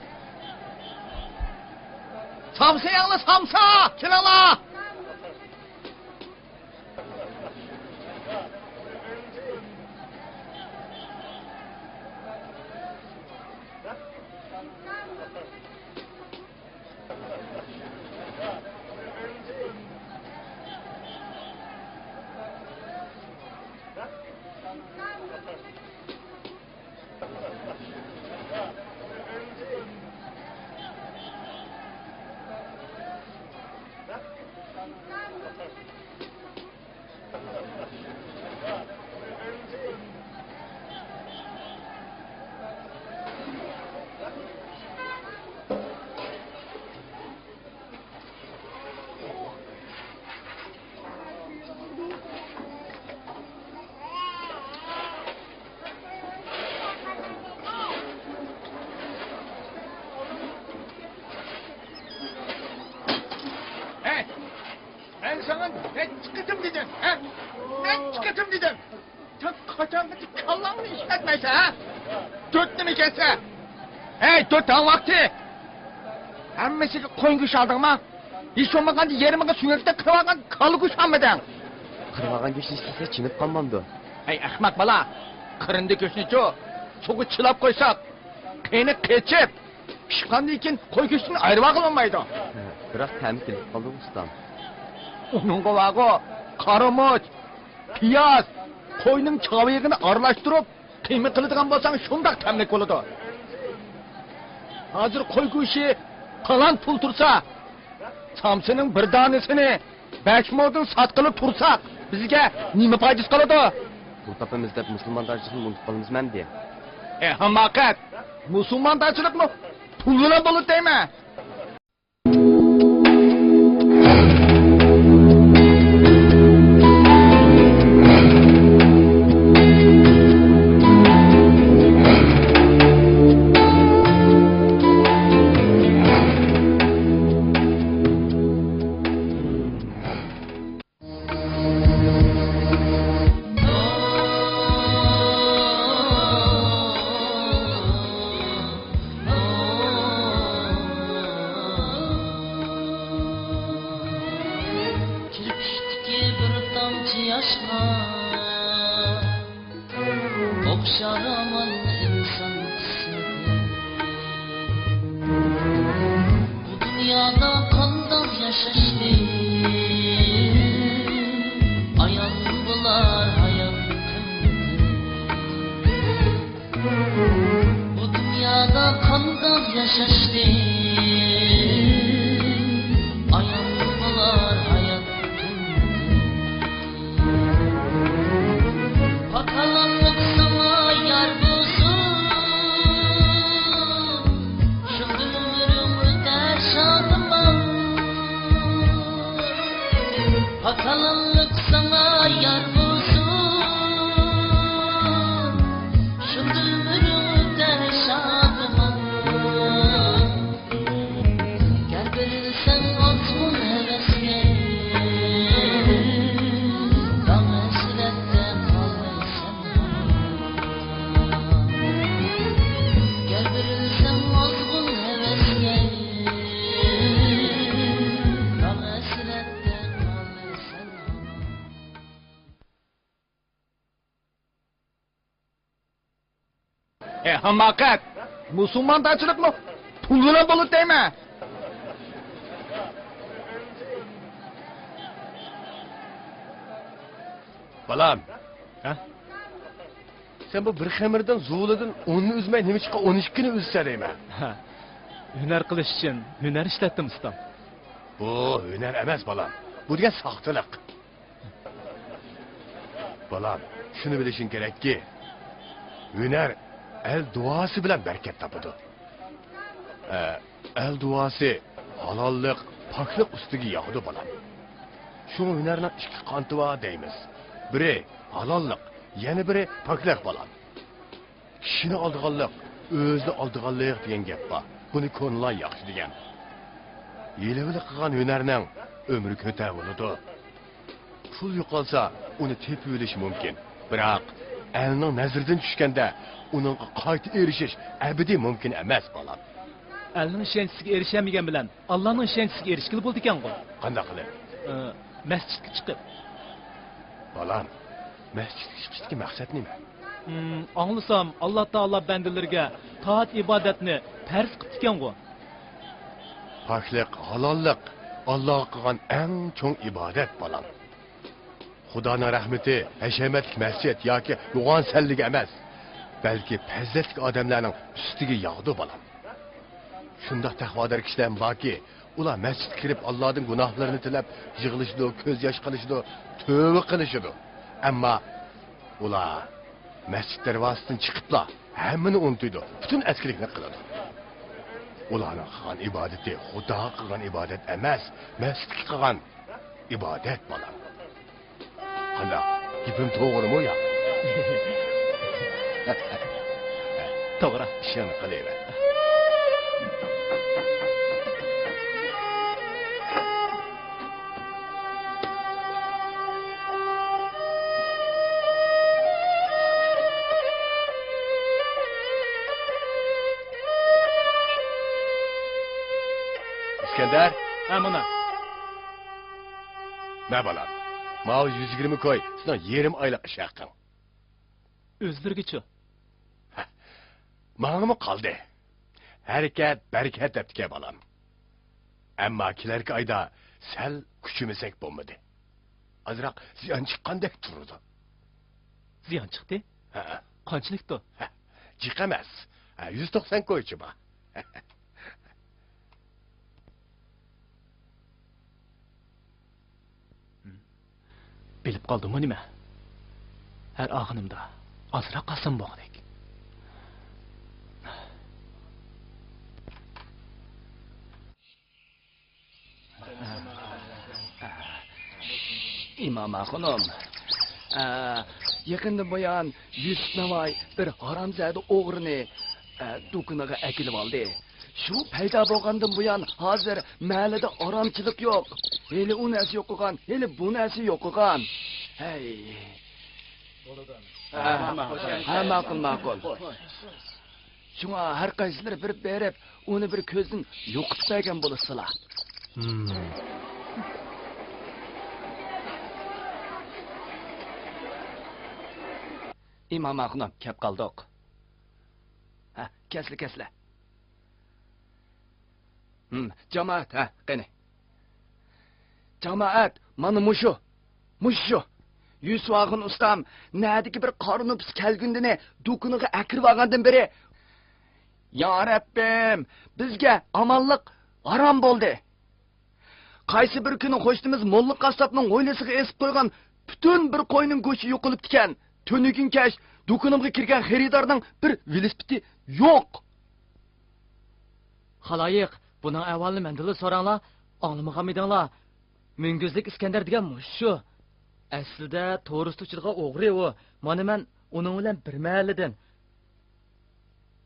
Samsa yanglar, samsa. Kelinglar. Ben sana ne çıkıtım dedim, ha? Ne çıkıtım dedim. Sen kaçan gıcık kallanını işletmeyse, ha? Dörtlü mü kesse? Hey, dört tane vakti. Hemmesi koyun kuş aldın mı? Hiç olmadan yerime süngekte kıvagan kalı kuş almadın. Qirg'agan go'shtni istasa chinib qolmamdi. Hey, ahmak bala. Qirindi go'shtni so'g'i chilab qo'ysak, qiyni qechib, pishqandan keyin qo'y go'shtini ayirib ololmaydi. Biroq ta'mi kelib qoldi ustam. Onunga vago, qaramoch, piyoz, qo'yning chavig'ini aralashtirib, qiyma qiladigan bo'lsang, shundoq ta'mlik bo'ladi. Hozir qo'y go'shti qalan pul tursa, samsining bir donasini 5 moddan sotqilib tursak, bizga nima foydasi qoladi? pul topamiz deb musulmonlarchilikni unutib qolmizman de. Hamoqat! Musulmonlarchilikmi? Pul bilan bo'lib deymi? Kirpikdeki bir damcı yaşma okşar aman insan kısmeti. Bu dünyada kandak yaşaştı ayan bular hayat kıymeti. Bu dünyada kandak yaşaştı ayan bular hayat Pakalanlık sana yar bulsun Şimdi ömrümde şadıma Pakalanlık sana yar bulsun Şimdi ömrümde şadıma Gel verirsen olsun hevesle Dam esrette kalırsan Gel verirsen olsun hevesle Dam esrette kalırsan Hamoqat! Musulmonlarchilikmi? Pul bilan bo'lib deymi? Balam, Ha? sen bu bir xemirdan zo'lidan 10ni uzmay nima chiqa 12ni uzsa deyman. Ha. Hüner qilish uchun hunar ishlatdim ustam. Bu hunar emas balam. Bu degan soxtalik. Balam, shuni bilishing kerakki, hunar el duosi bilan barakat topadi. El duosi halollik, poklik ustiga yog'di balam. Shu hunarning ikki qanti bor deymiz. Biri halollik, yana biri poklik balam. Kishini oldiganlik, o'zni oldiganlik degan gap bor. Buni ko'nlar yaxshi degan. Yelevili qilgan hunarning ömrü kötü bo'ladi. Pul yo'qolsa, uni tepib olish mumkin. Biroq, elning nazardan tushganda, uning qayta erishish abadiy mumkin emas, bolam. Elning ishonchisiga erishamagan bilan Allohning ishonchisiga erishgili bo'ldi ekan-ku. Qanday qilib? Masjidga chiqib. Bolam, masjidga chiqishdagi maqsad nima? Anglasam, Alloh taolo bandalarga toat ibodatni farz qildi ekan-ku. Poklik, halollik Allohga qilgan eng cho'ng ibodat, bolam. Xudoning rahmati, hashamatli masjid yoki yo'g'on salligi emas, balki fazilatli odamlarning ustiga yog'di, bolam. Shunda taqvodor kishilar borki, ular masjidga kirib Allohning gunohlarini tilab, yig'ilishdi, ko'z yosh qilishdi, tövbe qilishdi. Ammo ular masjid darvozasidan chiqiblar, hammani unutdi, butun askilikni qiladi. Ularning qilgan ibodati Xudoga qilgan ibodat emas, masjidga qilgan ibodat, bolam. Qanday? Gapim to'g'rimi yo? To'g'ri. Ishon qilaver. İskender, Ha, buna. ne balam? Mal 120 koy, sana yerim aylık iş hakkın. O'zdirgichi. Mağına mı kaldı? Hareket, bereket ettik balam. Ama kilerki ayda sel küçümesek bulmadı. Azırak ziyan çıkkandek dururdu. Ziyon chiqdi? Ha, Qanchlikdi? çıkamaz. 190 koy çıba. Bilib qoldimmi nima? Her ağınımda azra qasım boğdek. İmam Xanım. Yakında bayan Yusuf Navay bir haramzade oğrunu dokunaga akilib oldi. Şu payda bo'lgandan buyon hozir mahallada aramchilik yo'q. Hali u narsa yo'q qilgan, hali bu narsa yo'q qilgan. Hey. Ma'qul. Shunga har qaysilar bir berib, uni bir ko'zdan yo'qitib bergan bo'lasizlar. İmam Xanım, kep qoldik. Kesli. Cemaat, qani. Cemaat, mana mushu. Yusuf Ağın ustam, nadiki bir qarın upis kelgundini do'kuniga akirib olgandan beri, "Ya Rabbim, bizga amonlik harom bo'ldi. Qaysi bir kuni qo'shnimiz Molla qassobning o'ylasiga esib qo'ygan butun bir qo'yning go'shi yo'qolib ketgan. Tönügün keş, dokunumga kirgan xaridorning bir velosipedi yo'q." Xaloyiq, buning avvalini mendili so'ranglar, anglamaganmidinglar? Mingizlik İskender degan shu. Aslida to'g'risi uchirgan o'g'ri u. Mana men uning bilan bir mahallidan.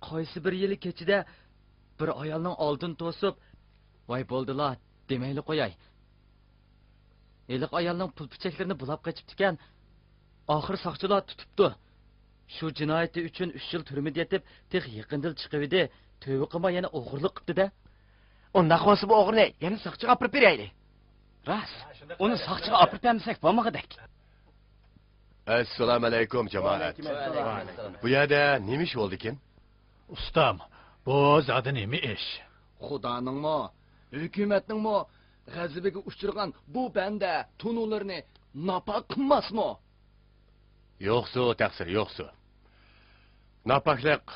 Qaysi bir yili kechida bir ayolning oldin to'sib, "Voy bo'ldilar" demayli qo'yay. Eliq ayolning pul pichaklarini bulab qochib ekan. Oxir soqchilar tutibdi. Shu jinoyati uchun 3 yil turmada yetib, tex yaqindil chiqibdi. Tövbe qilma yana o'g'irlik qildi-da. Unda qo'si bu o'g'rini yana soqchiga olib beraylik. Ras, uni soqchiga olib bermasak bo'lmagidak. Assalomu alaykum jamoat. Bu yerda nima ish bo'ldi ekan? Ustam, bu zodi nima ish? Xudoning-mi, hukumatning-mi g'azabiga uchirgan bu banda tunularni napoq qilmasmi? Yo'qsu, taqsir yo'qsu. Napaklik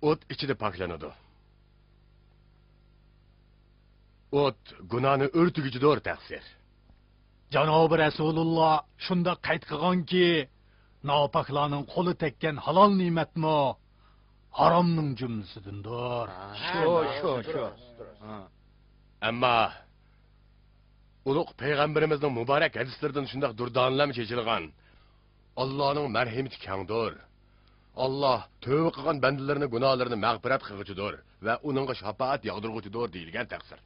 o't ichida paklanadi. O't gunohni o'rtiguchidir taqsir. Janobi Rasululloh shunda qayd qilganki, nopaklarning qo'li tekkan halol ne'matmi haromning jumlasidandir. Shu. Ammo ulug' payg'ambarimizning muborak hadislaridan shunday durdonlar chechilgan. Allah'ın merhameti kengdir. Allah tövbe qilgan bandalarning gunohlarini mag'firat qilguchidir va uningga shafaat yog'dirguchidir deyilgan taqsir.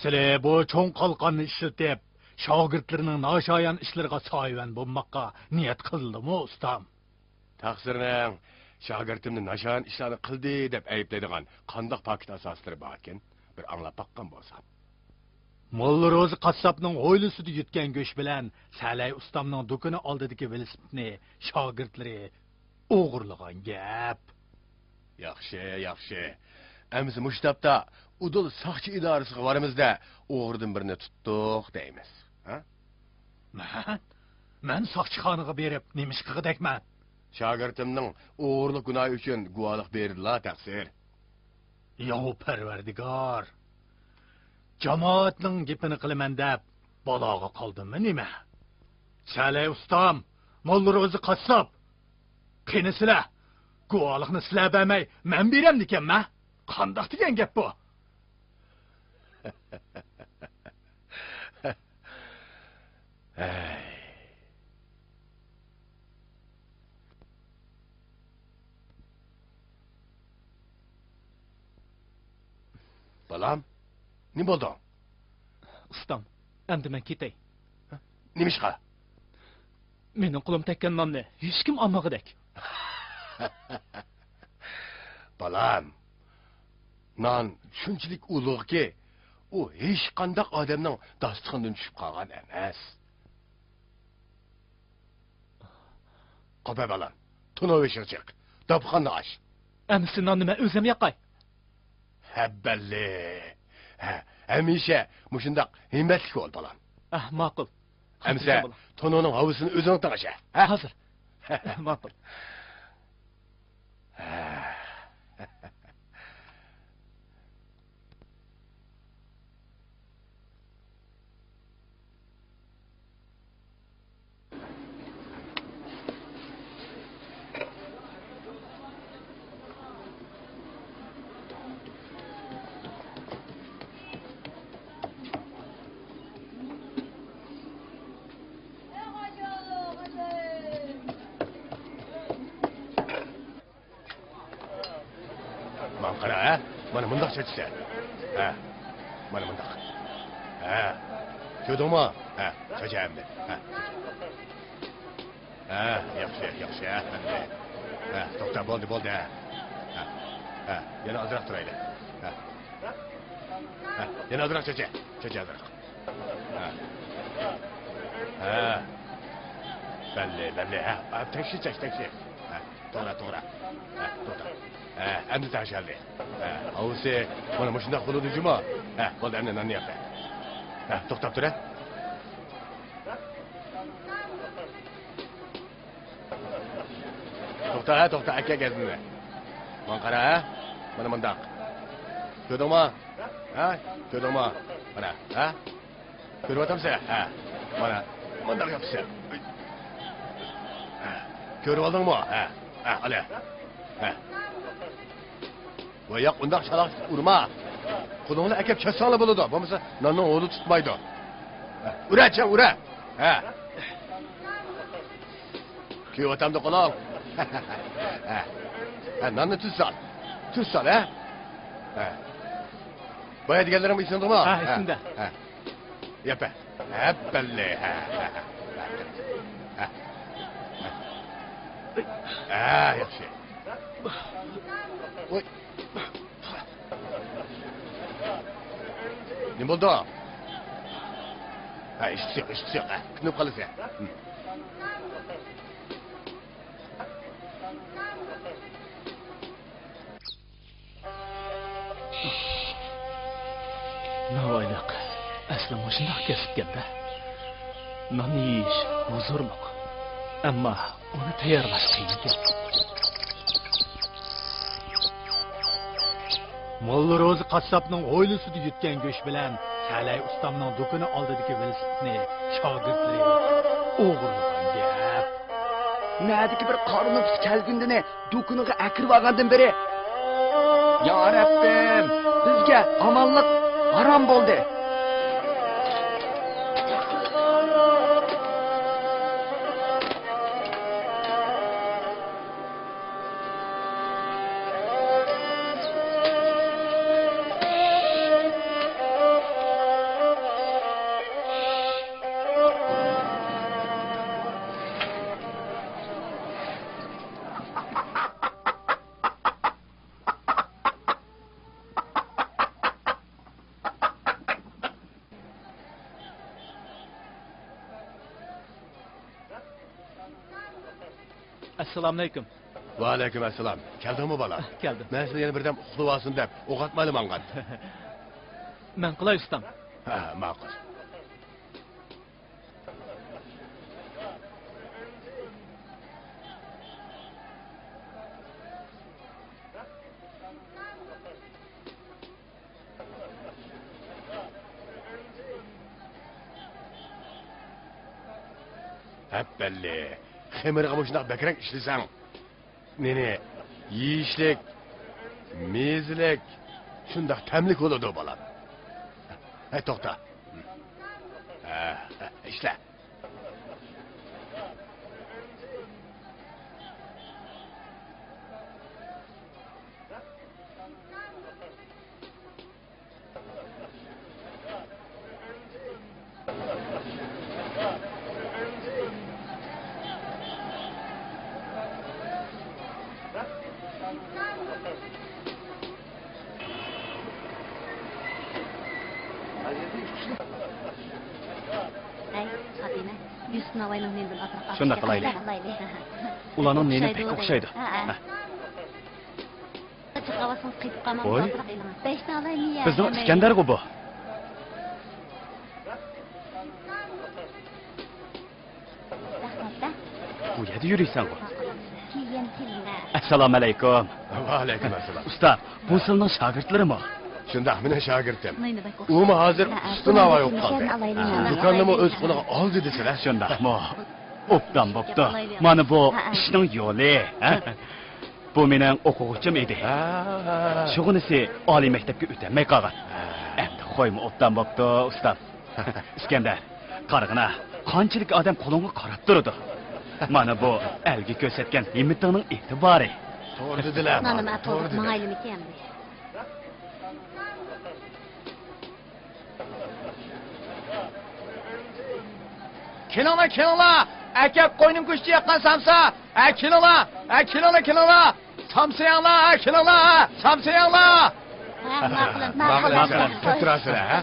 Sizlar bu cho'ng qalqonni ishlatib, shogirdlarning noshoyan ishlariga soyvan bo'lmoqqa niyat qildimi, ustam? Taqsirning shogirdimni noshoyan ishlarni qildi deb ayblaydigan qandoq paket asoslari bor ekan, bir anglab baqqan bo'lsam. Molla Ro'zi qassobning o'ylisida yutgan go'sht bilan Salay ustamning do'koni oldidagi velosipedni shogirdlari o'g'irlagan gap. Yaxshi. Amsi mushtabda udul soqchi idorasiga boramizda o'g'irdan birini tutdik deymiz. Men soqchixonaga berib nima ish qilgandakman? Shogirdimning o'g'irlik gunohi uchun guvohlik berdilar taqsir. Yo Parvardigor. Jamoatning gapini qilaman deb baloga qoldimmi nima? Salay ustam, Molla Ro'zi qassob. Qani sizlar guvohlikni sizlar bermay men beram ekanman. Qandoq degan gap bu? Balam, ne bo'ldi? Ustam, endi men ketay. Nima ishqa? Mening qo'lim tekkan nonni hech kim olmag'idek. Balam, non shunchalik ulug'ki, u hech qanday odamning dasturxonidan tushib qolgan emas. Qo'pa balam, tunovish chiq. Dabxonni och. Amsi nonni men o'zim yaqay. Habballi. Hamisha mushundaq himmatli bo'l balam. Ma'qul. Amsa to'noning havosini o'zing taqasha. Hozir. Ma'qul. Man qara, ha? Mana mundaq chechsa. Ha. Mana mundaq. Ha. Ko'rdingmi? Ha, chechayapman. Ha. Ha, yaxshi, yaxshi. Ha, to'xta, bo'ldi. Ha. Ha, yana ozroq turaylik. Ha. Ha, yana ozroq checha. Checha ozroq. Ha. Ha. Belli. Ha, tekshi. Ha, to'g'ri. Ha, to'xta. Ha, endi tashaldi. Ha, avsi, mana shundoq bo'ladi juma. Ha, bo'ldi, endi nonni yap. Ha, to'xtab tur. To'xta, aka gazni. Man qara, ha? Mana mundaq. Ko'rdingmi? Ha? Ko'rdingmi? Mana, ha? Ko'ryapsizmi? Ha. Mana mundaq yapsa. Ko'rib oldingmi? Ha. Ha, ala. Ha. Voy, yo'q, undaq shalaq urma. Qo'lingni akab chassanglar bo'ladi. Bo'lmasa, nonni o'g'li tutmaydi. Ura. Ha. Kuyovtamda qo'ling. Ha, nonni tuz sol, ha? Ha. Boya deganlarim esingdimi? Ha, esimda. Ha. Yapa. Ha, balle. Ha. Ha, yaxshi. Voy. Nima bo'ldi? Ha, ishchi. Ha, kunib qolasan. Navoiylik. Asli shundoq kesibganda. Non yeyish huzurliq. Ammo uni tayyorlash qiyin ekan. Molla Ro'zi qassobning o'ylisida yutgan go'sht bilan Salay ustamning do'koni oldidagi velosipedni shogirdlari o'g'irlagan gap. Nadiki bir qornimiz kelgindini do'koniga akirib olgandan beri. Ya Rabbim, bizga omonlik harom bo'ldi. Assalomu alaykum. Va alaykum assalom. Keldingmi bola? Keldim. Men sizga yana birdan uxlab olsin deb o'q atmayman. Men qilay ustam. Ha, ma'qul. Hepbelli. Xemirga boşuna bekrak işlisang. Nene, yiyişlik, mezlik, şundaq temlik oladı balam. Hey, toxta. İşle. Navoiyning mendan atrof. Shunda qilaylik. Ularning neni pek o'xshaydi. Chiqavasin qiyib qolmam. Voy. Beshta olaymi? Bizning Iskandar-ku bu. Rahmatda. Bu yerda yuriysan-ku. Keyin kelinglar. Assalomu alaykum. Va alaykum assalom. Usta, bu sizning shogirdlarimi? Shundaq meni shogirdim. Mayli bak. Umi hozir ustunava yo'q qoldi. Alaylik. Do'konnimi o'z qo'liga oldi desizlar. Shundaqmi? Obdan bo'pti. Mana bu ishning yo'li, ha? Bu mening o'quvchim edi. Shug'unisi oliy maktabga o'tmay qolgan. Endi qo'yma obdan bo'pti, ustam. Iskandar, qarag'ina, qanchalik odam qo'lingga qarab turadi. Mana bu elga ko'rsatgan himmatingning e'tibori. To'g'ri dedilar. Mana nima To'g'ri to'g'ri dedilar. mang'aylimiki endi. Kelinglar. Akap qo'yning go'shti yaqqan samsa. Kelinglar. Samsayanglar, kelinglar. Samsayanglar. Ha, ma'qul. Ma'qul. Turasizlar, ha?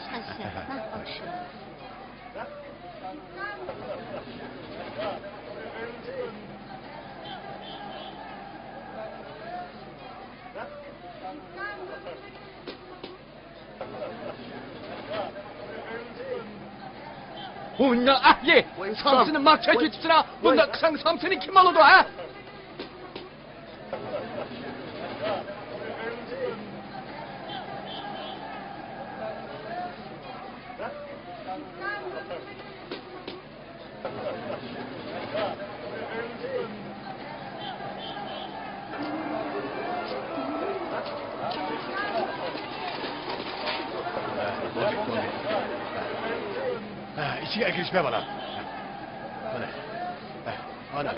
Bunda ahye. Samsini makça ketibsizlar. Bunda qisang samsini kim oladi, ha? İçine girişme bana. Böyle. Ana.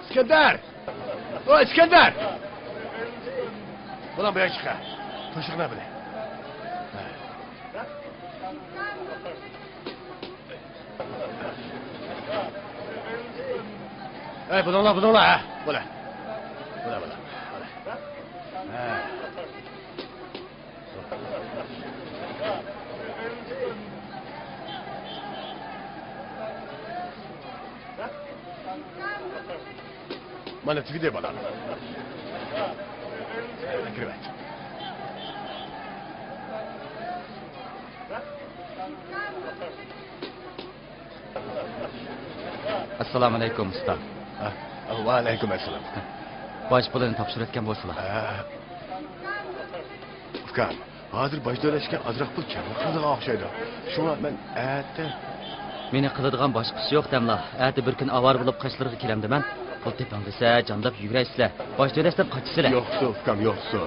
İskender! O İskender! Ulan buraya çıkar. Toşukna bile. Bununla ha. Böyle. Böyle. Ha. Mana tvide bana. Kirvet. Assalomu alaykum usta. Va alaykum assalom. Bosh pulini topshirayotgan bo'lsalar. Ufkan, hozir bajdolashga ozroq pul kamligiga o'xshaydi. Shuna men aytdi. Meni qiladigan boshqa ish yo'q damla. Ati bir kun avar bo'lib qashlarga kelamdiman. Pul tepang desa, jandab yuguraysizlar. Bosh to'lashdan qochisizlar. Yo'qsa, Ufkan, yo'qsa.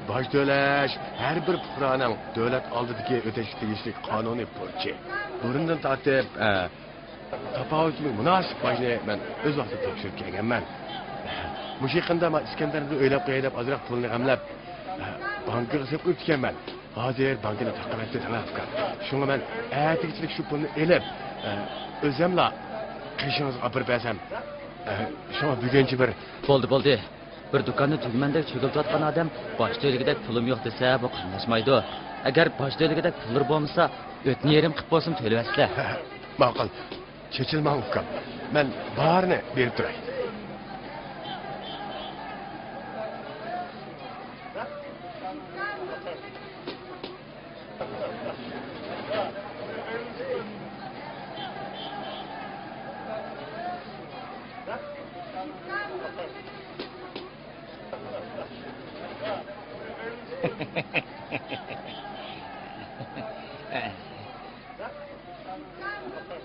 Bosh to'lash har bir fuqaroning davlat oldidagi o'tash tegishli qonuniy burchi. Burundan tortib, tafovutli munosib boshni men o'z vaqtida topshirib kelganman. Mushi qanda men Iskandarni o'ylab qo'yib, ozroq pulni g'amlab bankaga qilib o'tganman. Hozir bankani taqavatda tanafkan. Shunga men atigichilik shu pulni elib, o'zimla qishingizga olib bersam, shuna bugunchi bir Bo'ldi. Bir do'konni tugmandek cho'giltayotgan odam bosh to'ligidek pulim yo'q desa, bu qilmashmaydi. Agar bosh to'ligidek pullar bo'lmasa, o'tni yerim qilib bo'lsin to'layasizlar. Ma'qul. Chechilmang Ufkan. Men barini berib turay.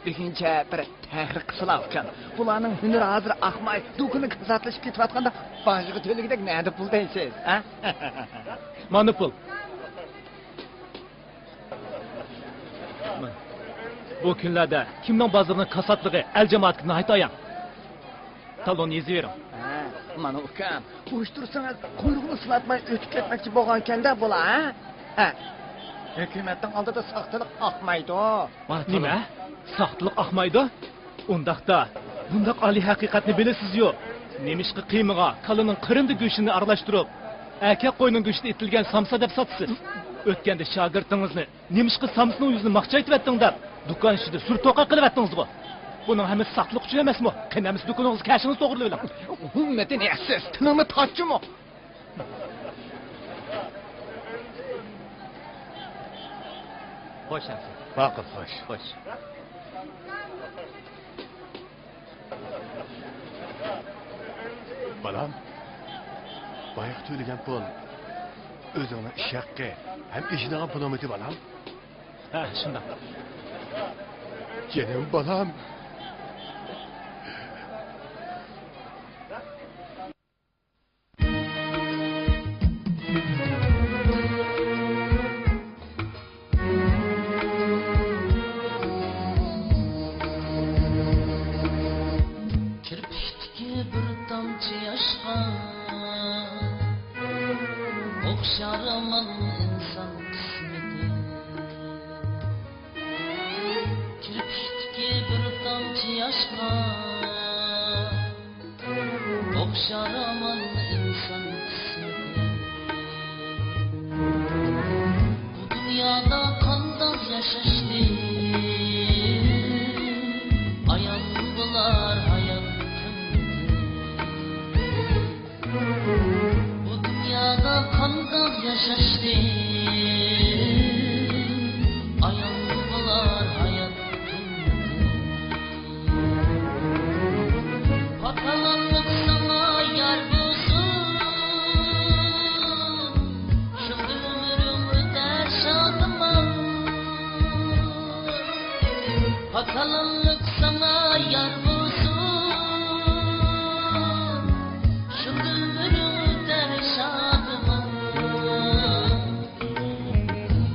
Birinchi bir tahriq qilsalakan. Bularning hunari hozir ahmay, do'konni qizatlashib ketayotganda boshqa to'ligidek nada pul deysiz, ha? Mana pul. Bu kunlarda kimning bozorning kasatligi el jamoatga nihoyat ayon. Talon yezivering. Mana ukam, bo'sh tursangiz, quyruqni silatmay o'tib ketmoqchi bo'lgan ekanda bular, ha? Hukumatning oldida soxtalik oqmaydi. Nima? Soxtalik oqmaydi? Undaqda, bundaq oliy haqiqatni bilasiz-yu. Nemishqi qiymiga kalining qirindi go'shtini aralashtirib, aka qo'yning go'shti etilgan samsa deb sotasiz. O'tganda shogirdingizni nemishqi samsining yuzini maqchaytib etdinglar. Do'kon ishida surtoqa qilib etdingizmi? Buning hammasi soxtalik uchun emasmi? Qanamiz do'koningizni kashingiz to'g'rilaylar. Ummatni yaxsiz, tinimni tortchimi? Xo'sh, Shamsi. Ma'qul, xo'sh. Balam, bayaq to'lagan pul o'zingning ish haqqi ham ishingga pulomiti balam. Ha, shunday. Jenim balam. Kirpikdagi bir tomchi yosh yaşqa Okşar aman insan kısmeti Kirpikteki bir damcı yaşqa Okşar aman insan kısmeti Bu dünyada kandan yaşaştı Ayan bular hayat Bu dünyada kandan yaşaştı Ayan bular hayat Pakalanlık sana yar bulsun Şimdi ömrüm öter şadıma Pakalanlık sana yar bulsun Şimdi ömrüm öter şadıma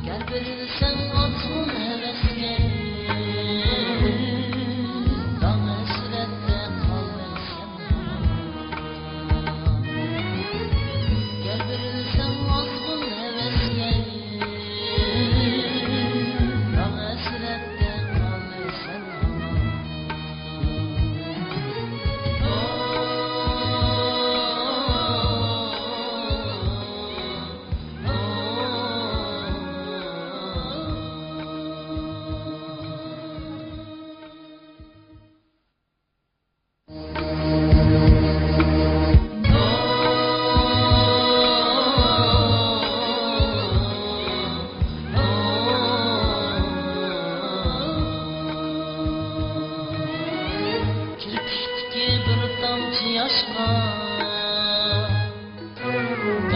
Gel verirsen atın hevesle Dağ esrette kalırsan Gel verirsen atın hevesle Dağ esrette kalırsan Kirpikteki bir damcı yaşqa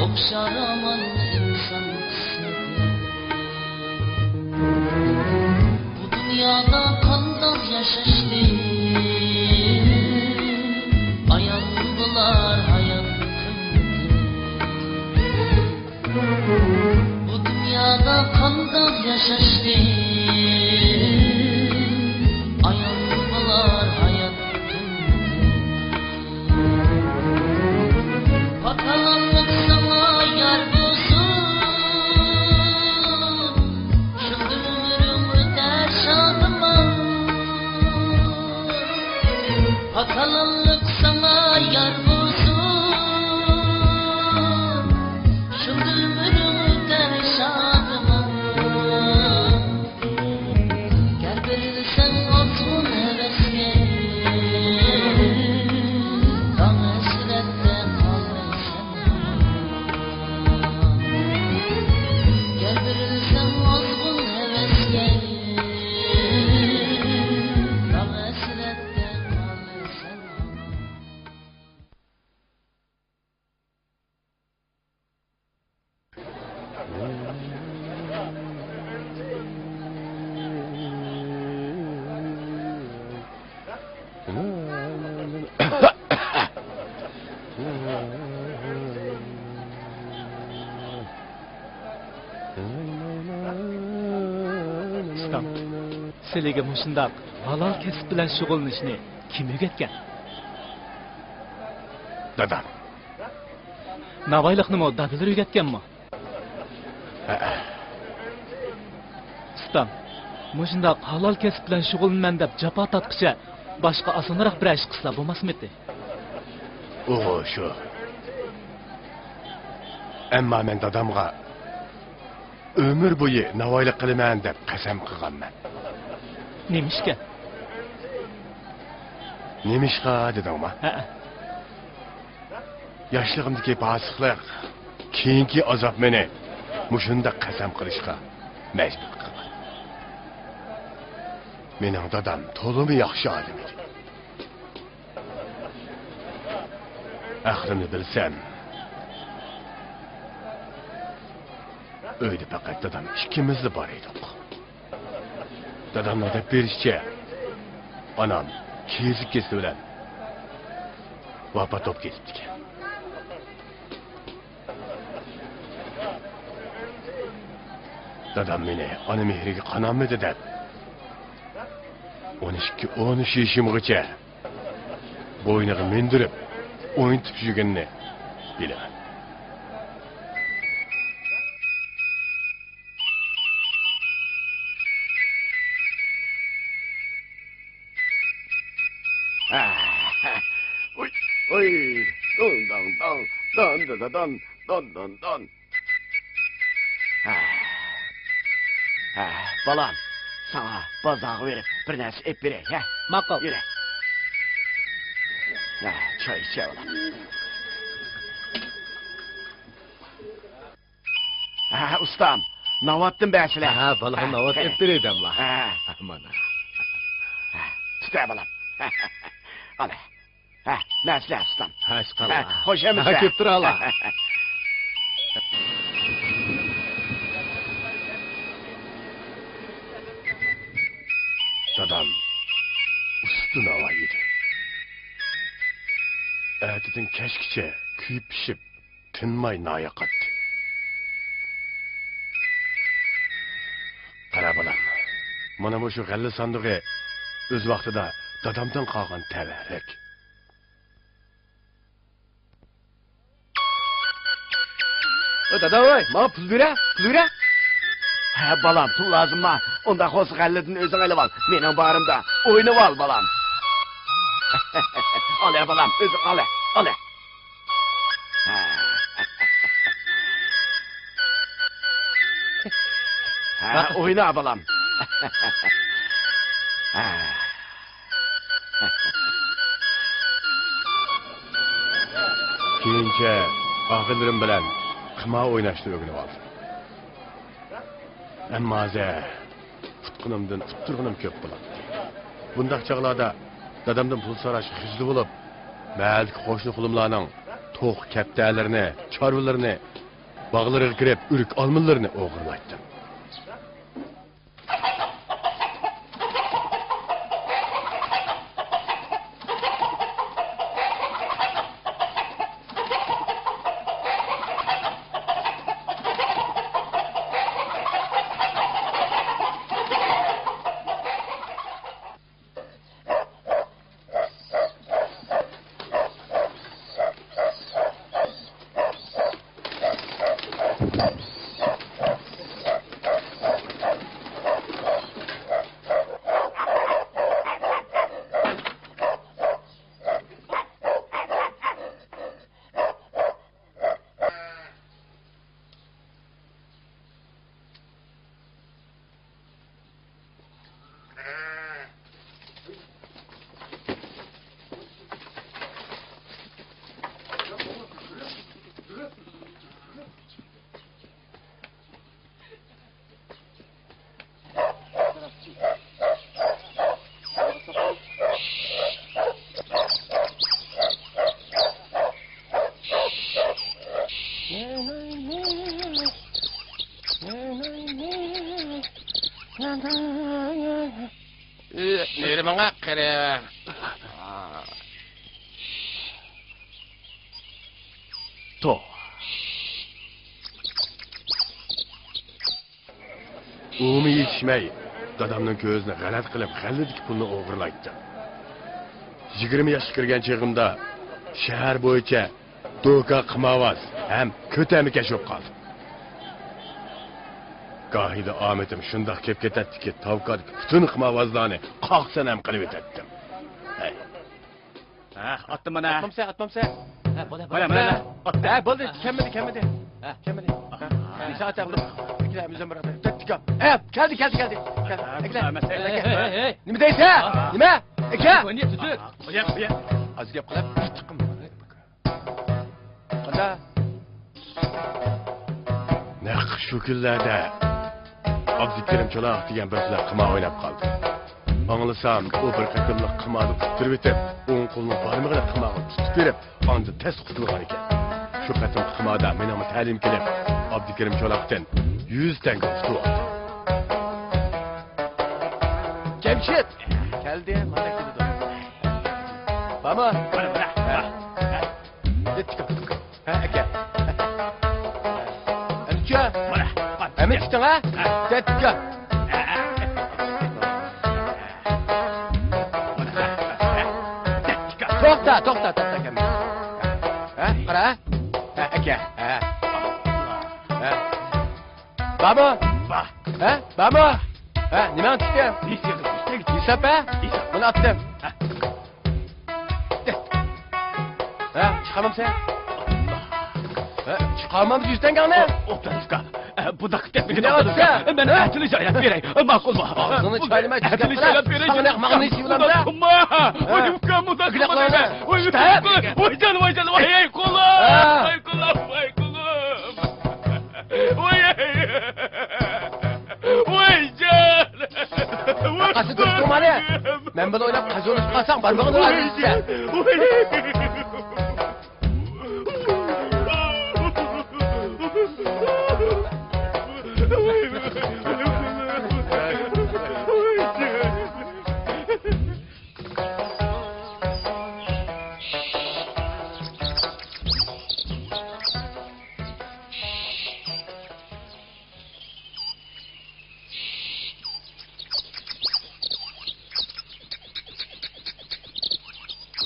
Okşar aman insan kısmeti Bu dünyada kandan yaşaştı Ayan bular hayat kıymeti Bu dünyada kandan yaşaştı Ayan bular hayat Pakalanlık sana yar bulsun Şimdi ömrüm öter şadıma Pakalanlık sana yar bulsun Şimdi ömrüm öter şadıma Gel verirsen atın hevesle Dağ esrette kalırsan Gel verirsen atın hevesle Dağ esrette kalırsan Ustam, sizlarga mushundaq halol kasb bilan shug'ullanishni kim o'rgatgan? Dadam. Navoiyliknimi dadalar o'rgatganmi? Ustam, mushundaq halol kasb bilan shug'ullanaman deb jafo tortqicha boshqa osonroq bir ish qilsa bo'lmasmidi? O şu. Emma men dadamga ömür boyu navoiylik qilaman deb qasam qilganman. Nemishga? Nemishqa dedingmi? Ha. Yoshligimdagi bosiqlik keyingi azob meni mushunda qasam qilishga majbur qilgan. Mening dadam to'limi yaxshi odam edi. Ahrimni bilsam, uyda faqat dadam ikkimiz bor edik. Dadamning deb berishicha, onam kezib ketdi bilan vafot bo'lib ketibdi ekan. Dadam meni ona mehriga qanolmadi deb 12-13 yaşımgacha bo'yniga mindirib o'yintib yurganini bilaman. Oy, oy, don don don, don don don, don don don. Balam, sana bazağı verip bir narsa ep vereyim, ha? Ma'qul. Yürü. Çay içe oğlum. Ustam, navattin besile. Ha, balam navat ep vereydim la. Aman. Tutar balam. Al. Mesle ustam. Ha, çıkala. Hoş emiş. Ha, keptir ala. Dadam ustun hava yedi. Ertedin keşkiçe kuyup pişip tinmay naya kattı. Qara balam, mana bu şu g'alla sandığı öz vaqtida dadamdan qolgan tabarak. Dada oy, bana pul bire, pul bire. Ha balam, pul lazım mı? Onda hoş g'alladin özün alib al. Mening barimda o'ynab al balam. Al ya balam, özün al. Al. Ha, oyna balam. Keyincha og'inlarim bilan qima o'ynashni o'rganib oldim. Ammo hozir tutqunimdan tutturg'unim ko'p bo'ladi. Bundaq chog'larda dadamdan pul so'rash xijli bo'lib, balki qo'shni qulimlarning to'q kaptalarini, chorvalarini, bog'lariga kirib, urik olmonlarini o'g'irlaydim. Nere bana kere. To. Umi yetişmey, dadamның көзіне ғалат қылып, ғалладық pulni o'g'irlaydi. 20 yoshga kirgan chig'imda shahar bo'yicha do'ka qimavaz ham ko'tamikash bo'lib qoldi. Gohida omadim shundoq kelib ketadiki, tavqat butun qimavazlarni qoqsan ham qilib o'tdim. Attım bana. Atmamsa. Bana. Ha, bo'ldi, kelmedi. Nisa atamda. İkramizden bırakın. Teknik yap. Geldi. Hey. Nima deysa? Nima? Aka. Qo'yni tutur. Qo'ya. Az gap qilib, chiqim. Qanda? Naq shu kunlarda Abdikerim Cho'loq degan bir qiz qima o'ynab qoldi. Anglasam, u bir qatimliq qimani tuttirib etib, o'ng qo'lini barmog'iga qimani tutib berib, onda tez qutulgan ekan. Shu qatim qimada mening ta'lim kelib, Abdikerim Cho'loqdan 100 tanga tutib oldi. Cemşit. Geldi, mana keldi. Bama. Bana. Yettik. Ha, aka. Ancha. Mana. Ama çıktın ha? Yettik. To'xta, kelme. qara. Aka. Babo. Babo. Nima tutding? Isap, buni otdim. Chiqamam sen. Chiqamam yuzdan g'ani. O'tiriska. Bu dakika bir Ne oldu? Ben etini cayap vereyim. Ma'qul mı? Ağzını çaynama, Etini cayap vereyim. Sana mağını işi bilen de. Kuma. Oy kamu da kuma da. Oy canım oy canım. Ay kulum. Ay kulum. Ay kulum. Oy. Oy can. Qasi durtum hali. Men buni o'ylab qazonib qolsam, barmog'ini olmaysan.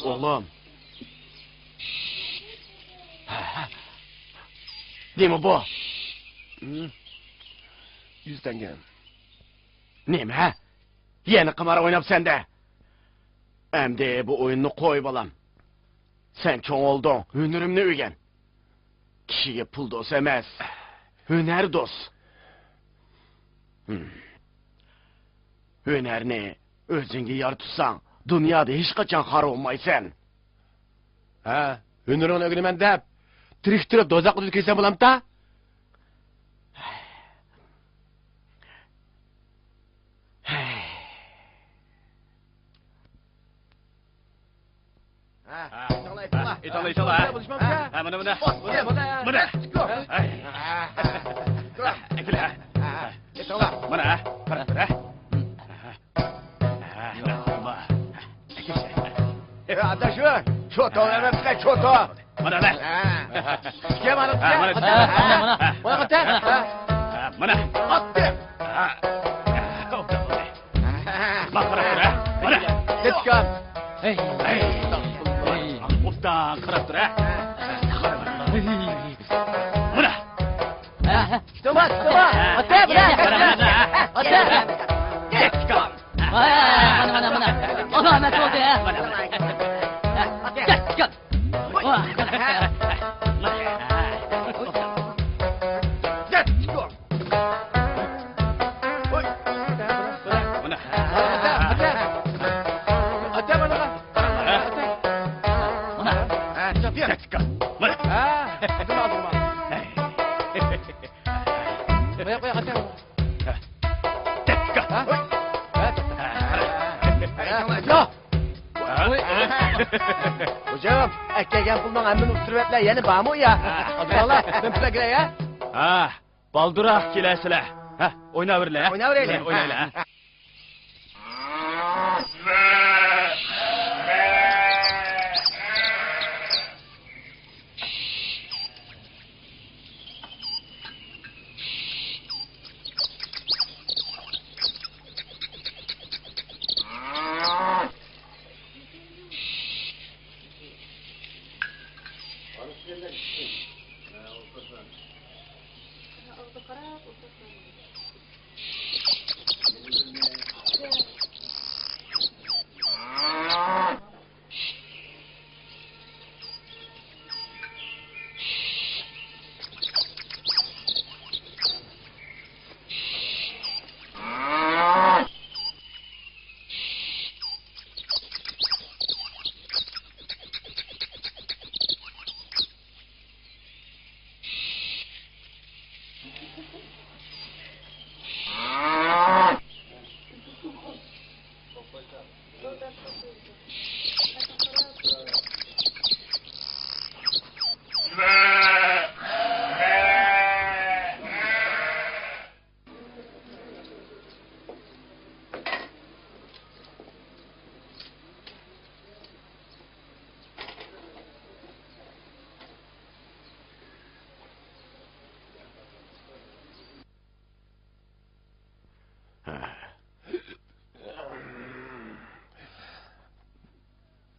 Oğlum. Değil mi bu? Yüzden gel. Neyim ha? Yeni kımara oynap sende. Hem de bu oyunu koy balam. Sen çoğun oldun. Hünürümünü ügen. Kişiye pul dost emez. Hüner dost. Hünerini özünge yar tutsan, dünyada hiç kaçan har olmaysan. Ha, hünerini ögünümen deyip, tiriktirip dozak düz kesen bulam ta? İtala. Ha mana. Mana. Ekle. İtala. Mana. Adaşın, çoto emekle çoto. Mana la. Kim anı? Mana. Bana katı. Mana. Attı. Bakara. Mana. Let's Hey. Usta karakter ha. Mana. Toma. Atı bırak. Atı. Let's go. Mana. Ona Ahmet oldu ya. Gel. Let's go. Mana. Atı bana. Let's go. Mana. Durma. Koy atı. Let's go. Yo. Hocam, ekleyen pulman emmin usturuvetle yeni bağımı ya. Valla, ben pula ya. Ha, baldırak kilesile. Ha, oyna verile. Oyna verile. Oyna ha.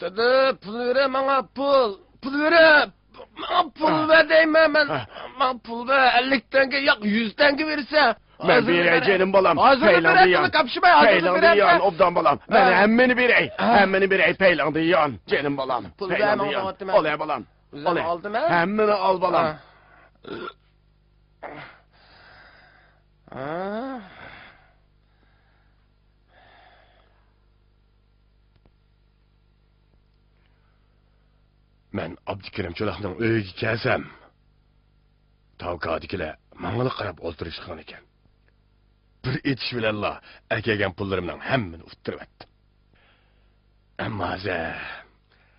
Dede, pul vere bana pul. Pul vere. Pul ver deyim ben pul ver 50 tenge yok 100 tenge verirse. Ben birey canım balam. Hazır Peylandı bir kapışmay hazır Peylandı yan obdan balam. Ben Ha. hemmeni birey. Hemmeni birey peylandı yan. Canım balam. Pul Peylandı vermem, yan. otomatik ben. Olaya balam. Üzerime Olaya. aldım ha. Hemmeni al balam. Ha. Ben Abdülkerim Çolak'ın öyle gelsem. Tavkadikiler mağalı qarab o'ltirishgan ekan. Bir etish bilanla akagan pullarimdan hammani uttirib etdim. Ammo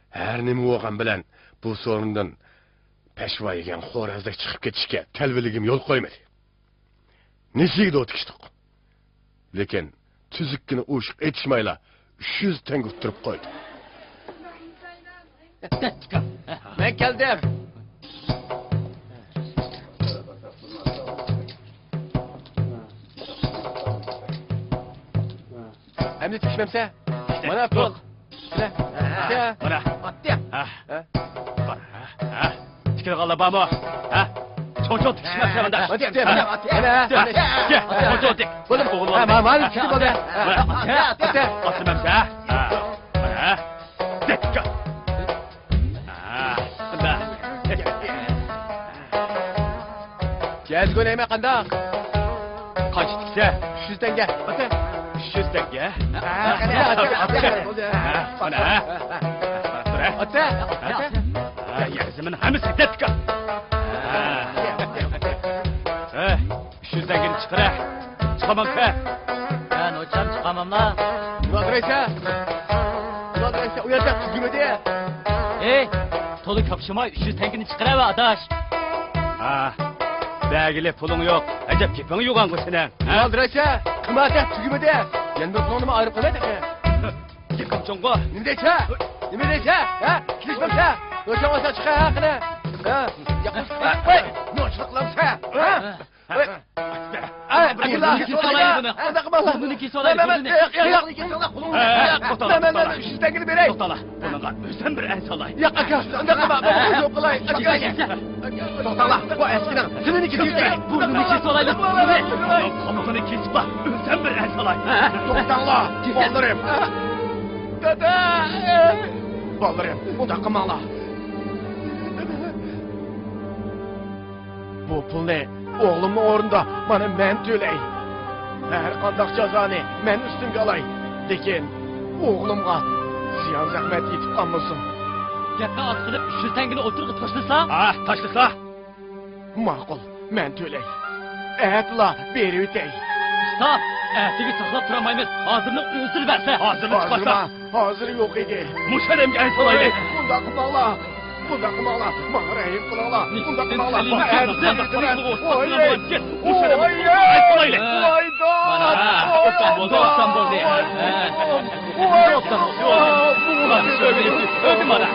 har nima bo'lgan bilan bu sorundan peshvo yegan xo'razdek chiqib ketishga talviligim yo'l qo'ymadi. Nesiga o'tishdik. Lekin tuzukkina o'shiq etishmayla 300 tanga uttirib qo'ydi. Ben geldim. Hem de düşmemse. Bana pul. Ne? Ya. Bana. Attı ya. Ha. Ha. Tikir qala bamo. Ha. Çocuğu tikişmezse bunda. Attı ya. Attı ya. Gel. Çocuğu tik. Oğlum. Oğlum. Ha, mal çıktı bana. Attı. Atmamsa. Ha. Bana. Dik. Ha. Bunda. Gel göneyme kanda. Kaç tikse? 300 tenge. Attı. 300 tenge. Bana. Attı. Yarısımın hamısı dik. 300 tengeni çıkar. Çıkamam ki. Ben uçam çıkamam la. Ulan Reysa. Ulan Reysa uyanacak tükürmedi. Hey, tolu kapışıma 300 tengini çıkar ve adaş. Ha. Belgili pulun yok. Acep kipin yok anku senin. Ulan Reysa. Kımaacak tükürmedi. Yanında sonumu ayrıp koymadı ki. Yıkım çongu. Ne diyece? Ne diyece? Ha? Kilişmemse. Noşan olsa çıkar ha kına. Ha? Yaklaşma. Hey! Noşluklamsa. Ha? Bunu iki solayı bunu. Bunu iki solayı bunu. Ben 300 tengini vereyim. Totala. Bununla özden bir en salay. Yak akas. Onda kıma. Ben çok kolay. Totala. Bu eskiden. Senin 200 tenge. Bunun iki solayı bunu. Komutanı kesme. Özden bir en salay. To'xtanglar. Bollarım. Dada. Bollarım. Unda qilmanglar. Bu pulni o'g'limni o'rnida mana men to'lay. Har qanday jazoni men ustimga olay. Lekin o'g'limga ziyon zahmat yetib qolmasin. Yakka atılıp 300 tengini oturup taşlasa. Ha, taşlıkla. Ma'qul, men to'lay. Aytla berib o'tay. Stop. Ertegi saklap duramayız. Ağzını özür verse. Hazırlık çıkarsa. Hozir yo'q edi. Muşeremge en salaylı. Bunda qilmanglar. Bunda qilmanglar. Menga rahim qilinglar. Bunda qilmanglar. Öldüm bana.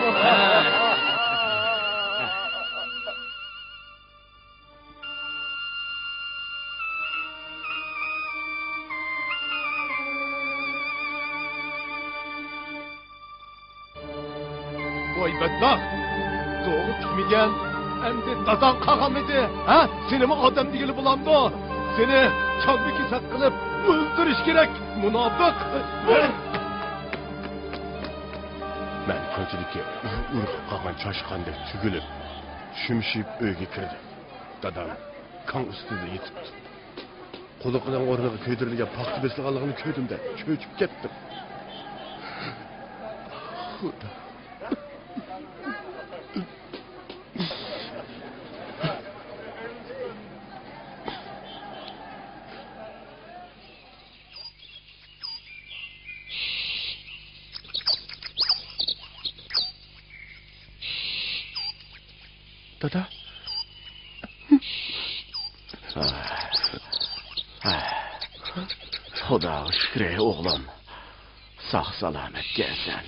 Voy bedbaxt! Doğru tükmegen, hem de dazan qağam edi. Ha? Seni mi adam digili bulamdı? Seni çandı kesat kılıp öldürüş gerek. Münafık! Men ko'chalikka urib qolgan choshqandek tugilib, shumshib uyga kirdi. Dadam kan ustida yetibdi. Quduqidan o'rniga kuydirilgan paxta besilganligini ko'rdimda cho'chib ketdim. Xudo. Dada. Xudoga shukr ey o'g'lim. Sog' salomat kelsan.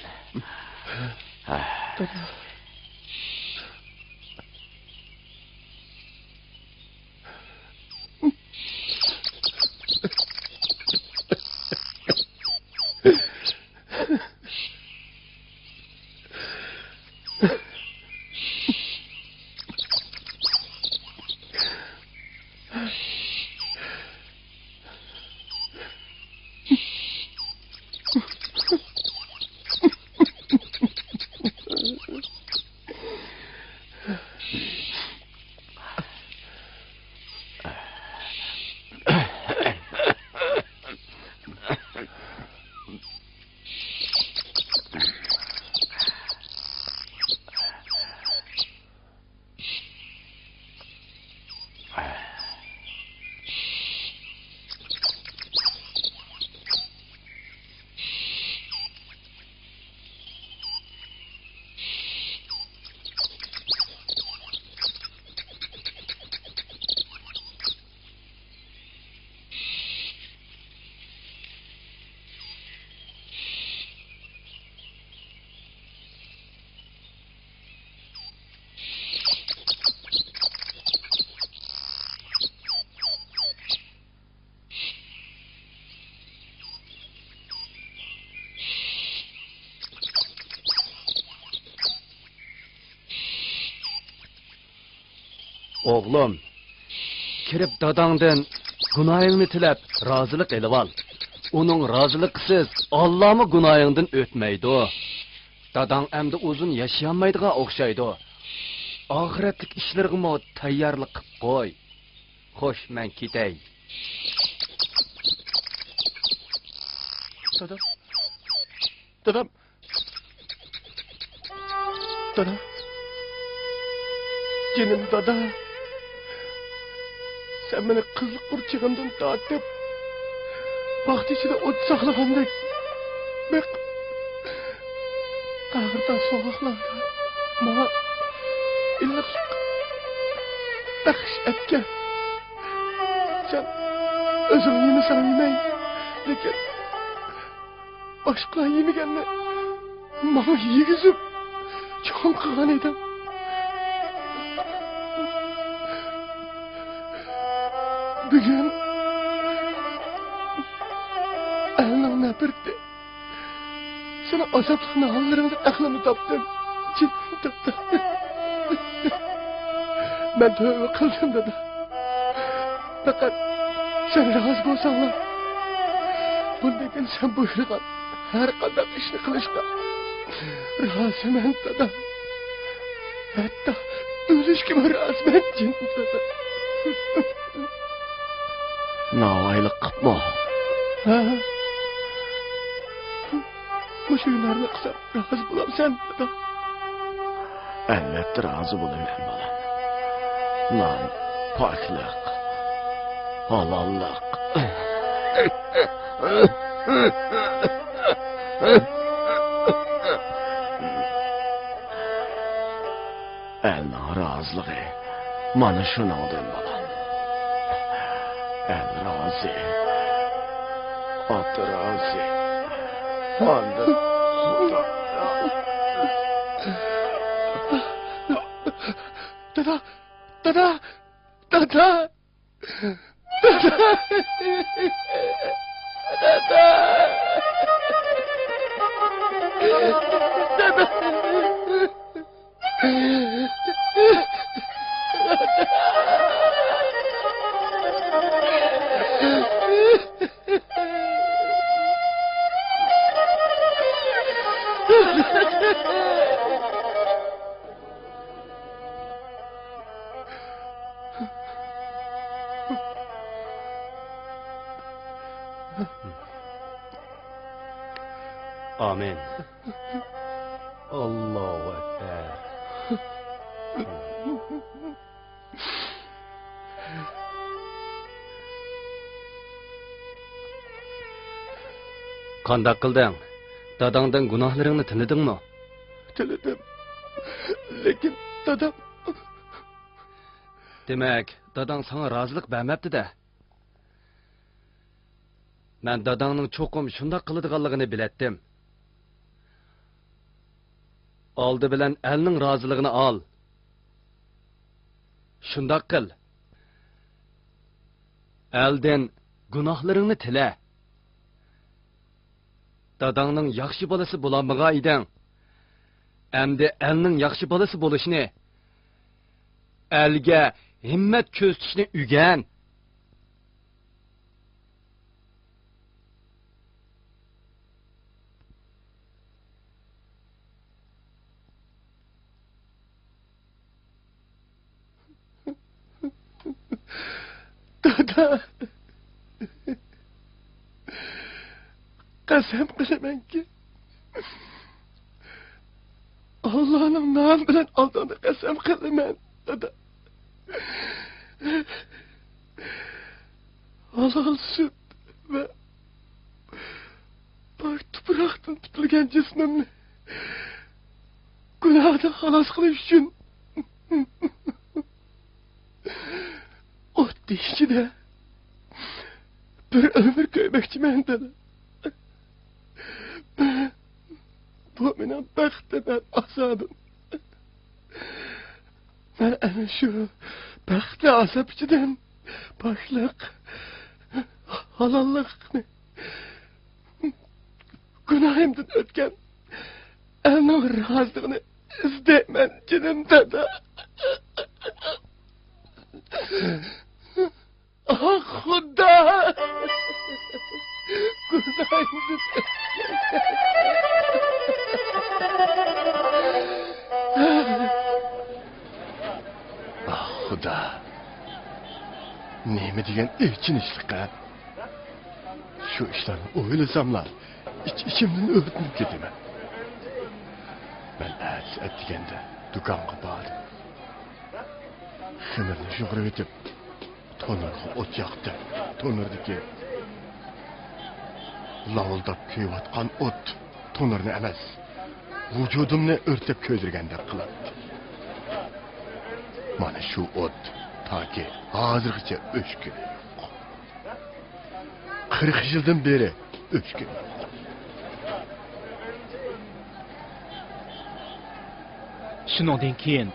Oğlum, kirib dadangdan gunohingni tilab rozilik elib ol. Uning roziliqisiz Allohmi gunohingdan o'tmaydi. Dadang endi uzun yaşayamaydigan o'xshaydi. Oxiratlik ishlarga tayyorlik qilib qo'y. Xo'sh, men ketay. Dadam. Dadam. Dada. Canım dada. Sen beni kızlık kurçağımdan dağıtıp vakti içinde ot saklagandek bek ağırdan sokaklarda bana illik bakış etken. Sen özün yemesen yemeyin. Lekin başka yemegenle bana yiyizip çoğun kılan edim. Bugün elinin ne birdi? Sana azaplarını hallarını aklımı taptım. Cidden taptım. Ben tövbe kıldım dedi. Fakat sen razı olsanlar bundan sen buyurgan her kadar işini kılışta razı men dedi. Hatta ölüş gibi razı men cidden dedi. Navaylık kıpma. Ha? Bu şeylerle kısa razı bulam sen dedi. Elbette razı bulayım ben bana. Lan, paklık, halallık. Elin razılığı, bana şunu olayım bana. El razı, at razı, andı, Dada, dada, dada, dada, dada, Amin. Allahu Ekber. Qanday qilding? Dadangdan gunohlaringni tinidingmi? Tinidim. Lekin dadam... Demak, dadang sana rozilik bermabdi-da. Men dadangning cho'qim shunday qiladiganligini biletdim. Oldi bilan elning roziligini ol. Shunday qil. Eldan gunohlaringni tila. Dadangning yaxshi bolasi bo'lolmagan eding. Endi elning yaxshi bolasi bo'lishni, elga himmat ko'rsatishni o'rgan. Dada. Qasam qilamanki Allah'ın namı bilen aldığını qasam qilaman dada. Halal süt ve pak tuproqdan tutilgan jismimni gunohdan xalos qilish uchun o'tni ichida bir ömür ko'ymoqchiman dada. Bu mening baxtimdan azobim. Men ana shu baxtli azob ichidan poklik, halollikni, gunohimdan o'tgan elning roziligini izlayman jinim dada. Xudo! Xudo. Nima degan ichinishliq-a? Shu ishlarni o'ylasamlar, ichimdan o'rtinib ketaman. Men atdiganda do'konga bordim. Xamirni shug'urib etib, to'nirga o't yoqdim. To'nirdagi lavildab kuyayotgan o't to'nirni emas, vujudimni o'rtab ko'ydirgandek qiladi. Mana shu o't toki hozirgacha o'chgan yo'q. 40 yildan beri o'chgan yo'q. Shuningdan keyin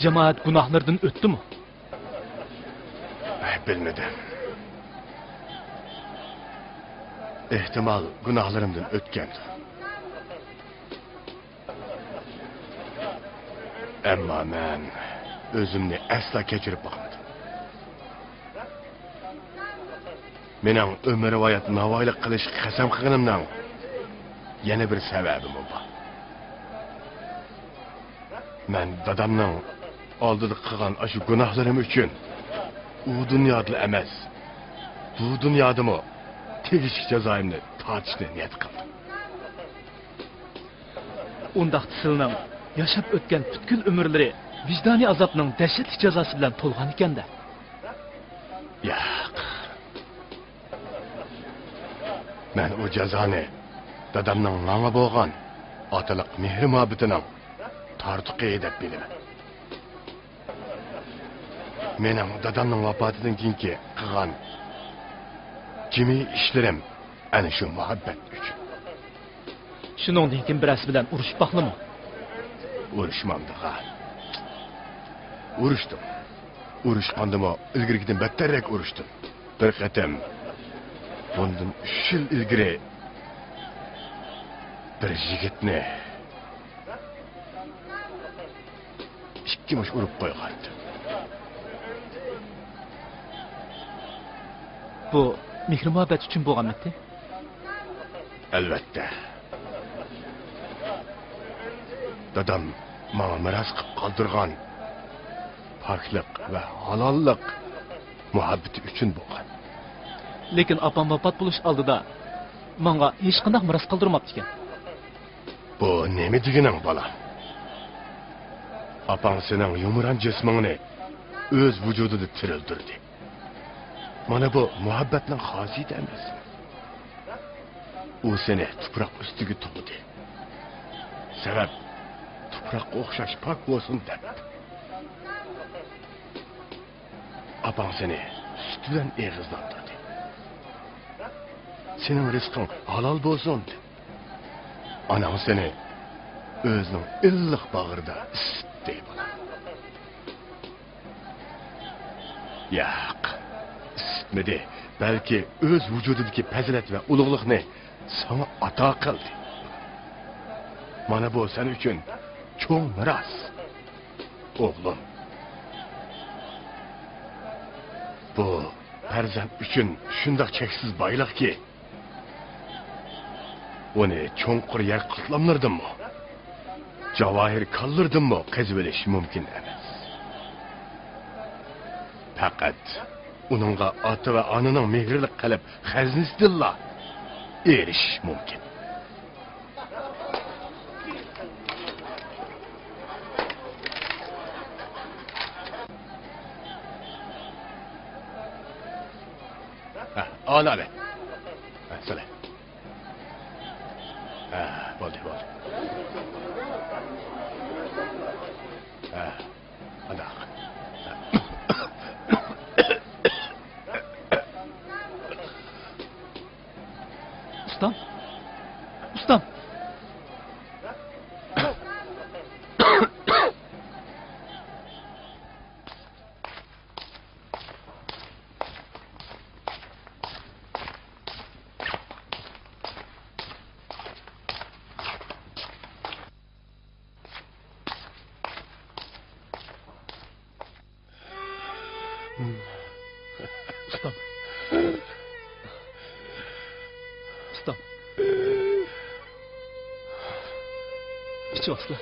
jamoat gunohlardan o'tdimi? Bilmedim. Ehtimal gunohlarimdan o'tgandir. Ammo men o'zimni asla kechirib boqmadim. Mening umrvoyat navoiylik qilish qasam qilganimdan yana bir sababim bor. Men dadamning oldida qilgan shu gunohlarim uchun u dunyoda emas, bu dunyodami tegishli jazoimni tortishni niyat qildim. Undaq silning yashab o'tgan butkul umrlari vijdoniy azobning dahshatli jazosi bilan to'lgan ekanda. Yo'q. Men o jazoni dadamning menga bo'lgan otaliq mehr-muhabbatining tortiqi deb bilaman. Mening dadamning vafotidan keyingi qilgan jimi ishlarim ana shu muhabbat uchun. Shuningdan keyin birasi bilan urushib baqlimi? Urushmamdiga. Urushdim. Urushqandimmi, ilgirigidan battarroq urushdim. Bir qatam bundan 3 yil ilgari bir yigitni ikki mush urib qo'ygandi. Bu mehr-muhabbat uchun bo'lganmi? Albatta. Dadam menga miras qilib qoldirgan poklik va halollik muhabbati uchun bo'lgan. Lekin opam vafot bo'lish oldida menga hech qanday miras qoldirmabdi ekan. Bu nima deganing bolam? Opang sening yumran jismingni o'z vujudida tirildirdi. Mana bu muhabbatning xosiyati emasmi? U seni tuproq ustiga tug'di. Sabab tuproqqa o'xshash pok bo'lsin deb. Opang seni sut bilan eg'izlantirdi. Sening rizqing halol bo'lsin deb. Anang seni o'zining illiq bag'rida isitdi bolam. Yo'q. Isitmadi, balki o'z vujudidagi fazilat va ulug'likni sana ato qildi. Mana bu sen uchun cho'ng miras. O'g'lim. Bu farzand uchun shundoq cheksiz boyliqki, uni cho'nqur yer qatlamlardimmi, javohir kallardimmi qazib olish mumkin emas. Faqat uningga ota va onaning mehrli qalb xazinasidanla erishish mumkin. Al ale. Söyle. Bo'ldi. Ana. Ustam. Ustam. Ustam. İçi asla.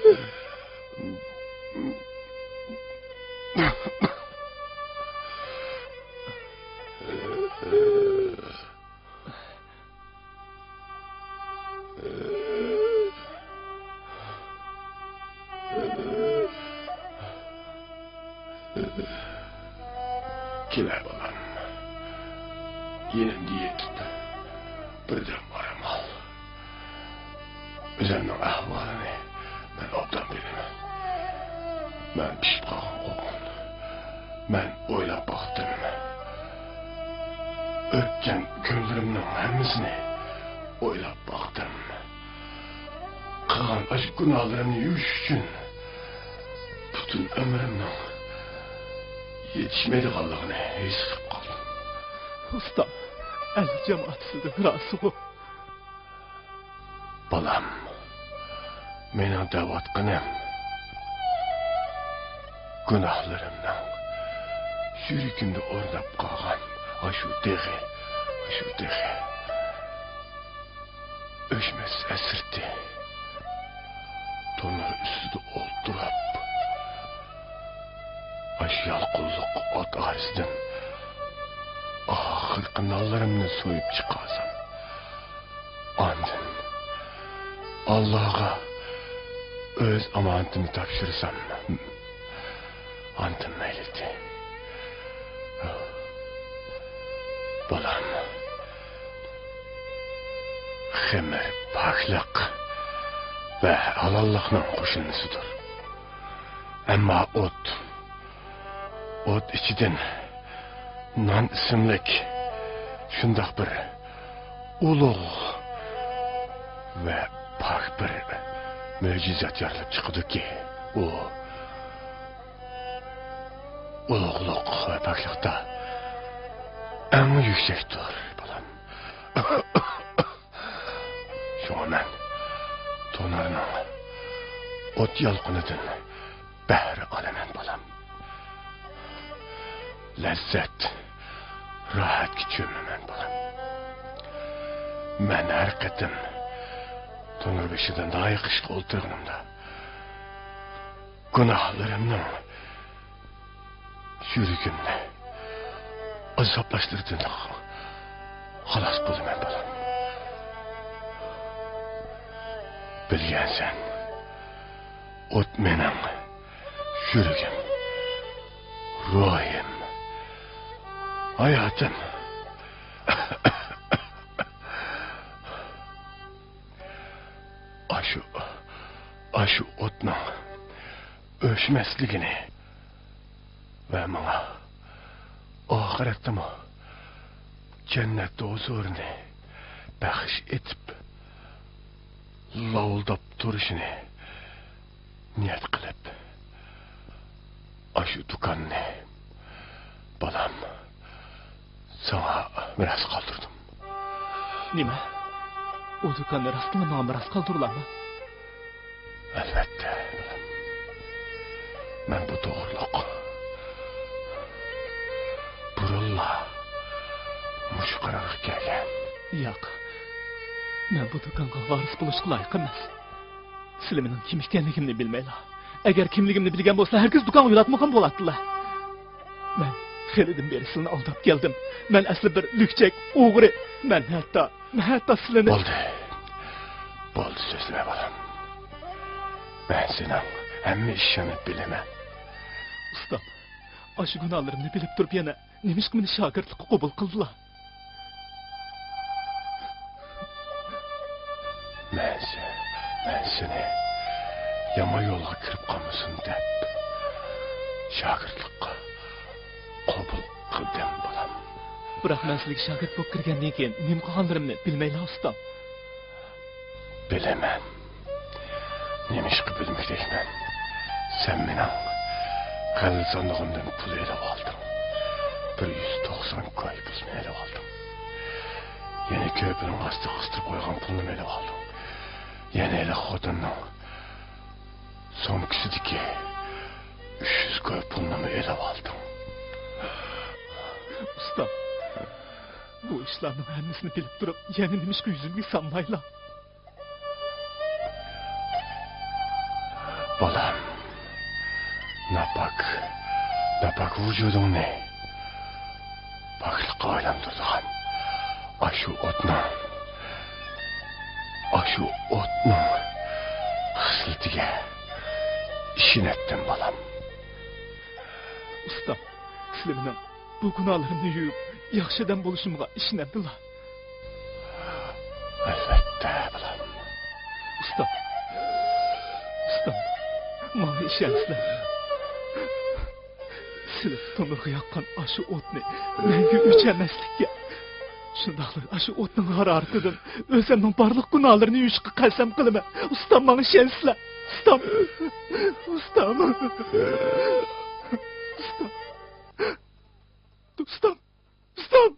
Kile balam. Yine niyet. Birden varamal. Üzerinin ahvalini ben obdan bilemem. Ben pişip kalkan kokun. Ben oylap baktım. Ötken köylerimin hemmisini oylap baktım. Kılgan acı günahlarımı yuş için bütün ömrümden yetişmedi kaldığını his kılıp kaldım. Ustam. El cemaatisidir razı ol. Balam. Meni davatqınım. Günahlarımdan sürükümde ornap kalgan aşu deği. Öşmez esirdi. Tonları üstüde oldurup aşyal kulluk ot arızdım. Ahır kınallarımını soyup çıkarsam. Andın. Allah'a öz amanatımı tapşırırsam. Andın meyledi. Balam. Xemir paklık ve halallıkla koşulmuşudur. Ama ot içiden nan isimlik şundak bir ulug ve pak bir möcüzat yarılıp çıkıdı ki o ulugluk ve paklıkta en yüksektir balam. Şuna ben tonarının ot yalqınıdın bəhri alaman balam. Lezzet, rahat geçirmemen balam. Ben her qetim tonur beşinden daha yakışık oldurğumda günahlarımın sürükümle azaplaştırdığını halas bulumen balam. Bilgensen ot menem sürüküm, ruhim, hayatım. Aşı otla ölçmesligini ve bana ahirette mi cennette huzurunu bəxş etip lavuldap duruşunu niyet kılıp aşı dukanını balam sana biraz kaldırdım. Nima? O dukanlar aslında bana biraz kaldırırlar mı? Elbette. Ben bu doğruluk. Burulla. Muş kararıq gelgen. Yok. Ben bu dukanğa varis buluşqa layık emas. Sizlar mening kim ekanligimni bilmaylar. Agar kimligimni bilgan bo'lsa, herkes dukan uylatmagan bo'lardilar. Ben xelidan beri sizlarni aldab keldim. Ben asli bir lükçek, o'g'ri. Ben hatta sizlarni... Bo'ldi so'zlama balam. Ben senin hem işini bilemem. Ustam, aşı günahlarımını bilip durup yana nemişkimini şagirtlikka qabul qildilar. Ben seni yama yo'lga kirib qolmasin deb shogirtlikqa qabul qildim balam. Biroq men sizga shogirt bo'lib kirgandan keyin nima qilganlarimni bilmaylar ustam. Bilemem. Nemişki bilmekdeymen. Sen benim kalsanlığımdan pul ele aldın. 190 koy pulunu ele aldın. Yeni köpünün astı kıstırıp koygan pulunu ele aldın. Yeni ele kodunun son küsüdeki 300 koy pulunu ele aldın. Bu işlarning hammasini bilib turib, yana nimishqa yuzimga solmaylar? Balam, napak vücudunu baklıkka aylandırdıgan aşu otның xislitige işin ettim balam. Ustam, sizlar mening bu gunohlarimni yuvib, yaxshi odam bo'lishimga ishonadilar. Albatta, balam. Ustam, bana ishonsizlar. Sizlar to'mirga yoqqan aşu o'tni menga o'chirmaslikka, shundaqla aşu o'tning haroratidan o'zimning barliq gunohlarini yuvishga qasam qilaman. Ustam, bana ishonsizlar. Ustam. Doktor! Ustam.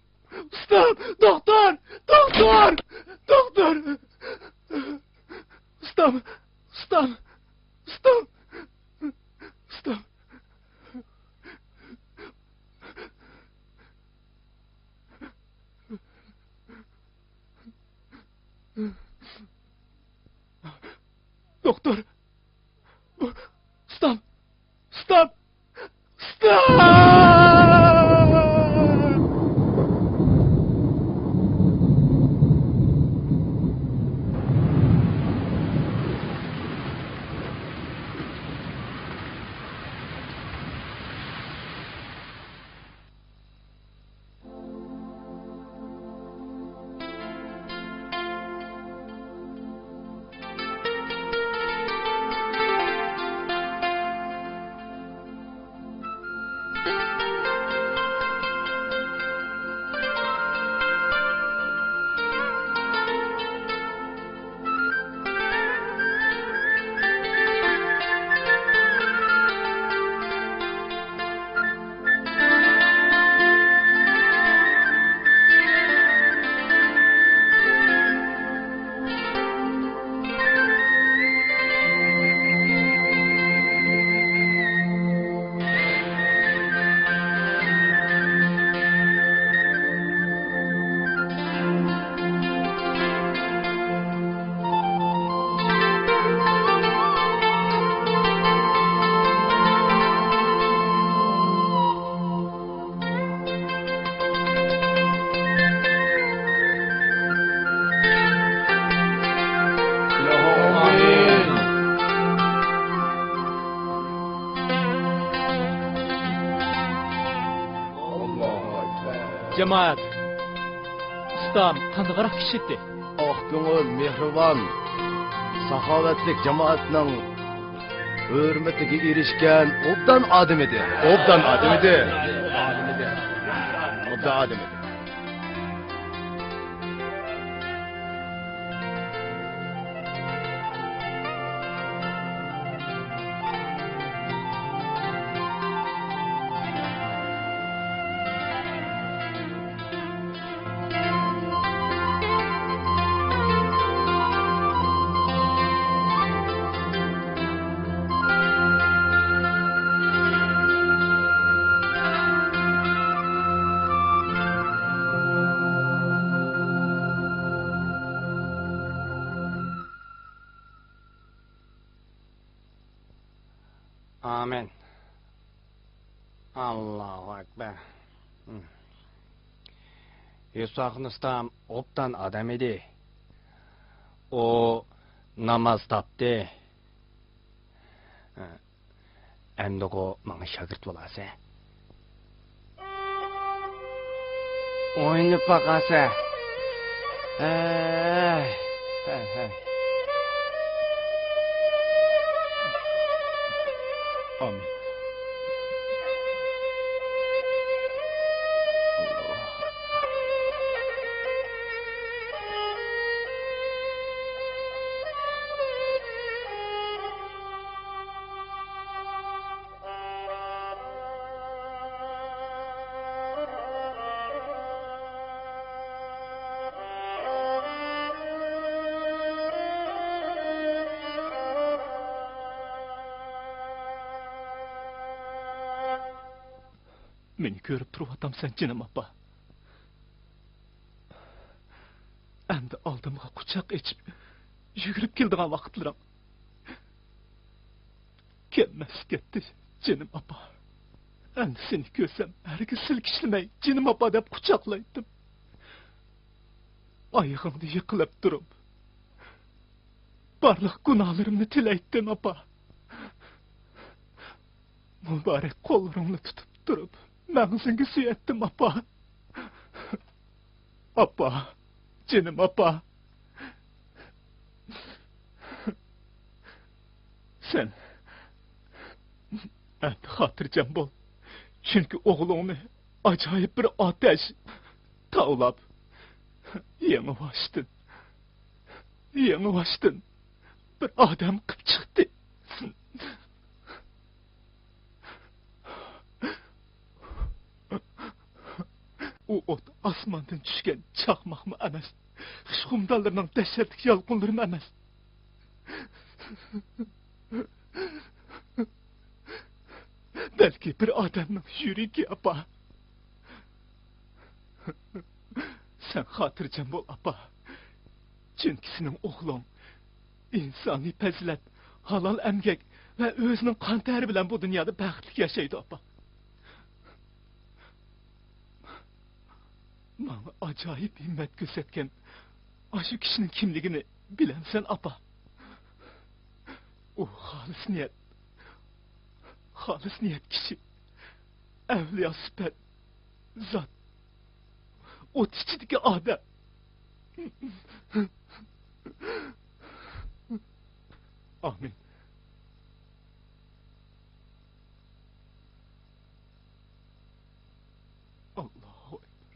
Doktor! Ustam! Cemaat, ustam qanday kişitti? Ah ko'ngil, mehribon, saxovatlik jamoatning hurmatiga erishgan obdan odam edi. Obdan adam edi. Amin. Allahu Ekber. Yusuf'un ustam obdan adam idi. O namaz taptı. Endi o bana şagirt bo'lasa. O'ynab boqasa. Hey. Amin. Meni ko'rib turib atamsan, jinim apa. Endi aldımga kucak içip yugurib keldigan vaqtlarim kelmez gitti canım apa. Endi seni görsem herkes silkişlemey canım apa dep kucaklaydım. Ayağımda yıkılıp durup barlıq günahlarımı tileyttim apa. Mübarek kollarımla tutup durup mağzını süyettim apa. Apa, canım apa. Sen endi hatırcam bol. Çünkü oğlunu acayip bir ateş tavlap yeni baştın. Yeni baştın. Bir adam kıp çıktı. O ot asmandan düşken çakmak mı emas? Şumdallarının dehşetlik yalqınlarım emas. Belki bir adamın yürüyü apa. Sen hatırcam bol apa. Çünkü senin oğlun insani pezilet, halal emgek ve özünün kan teri bilen bu dünyada bəxtlik yaşaydı apa. Bana acayip himmet gösterken aşı kişinin kimliğini bilemsen apa. O halis niyet kişi, evliya süper, zat, o içindeki adam. Amin. Allahu Ekber.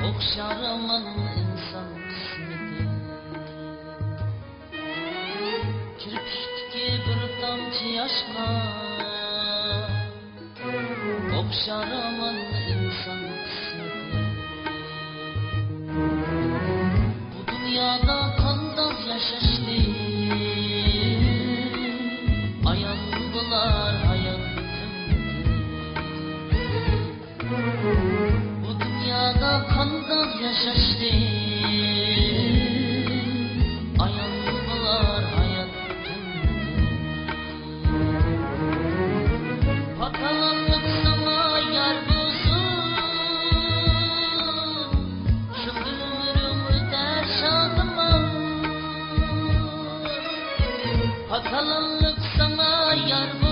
Okşaraman insan kısmeti. Kirpikteki bir damcı yaşka okşaraman insan kısmeti. Bu dünyada kandan yaşaştı ayandılar hayatım. Bu dünyada kandan yaşaştı ayandılar hayatım. Pakalanlık sana yar bulsun, şu ömrümde şadıman. Pakalanlık sana yar bulsun,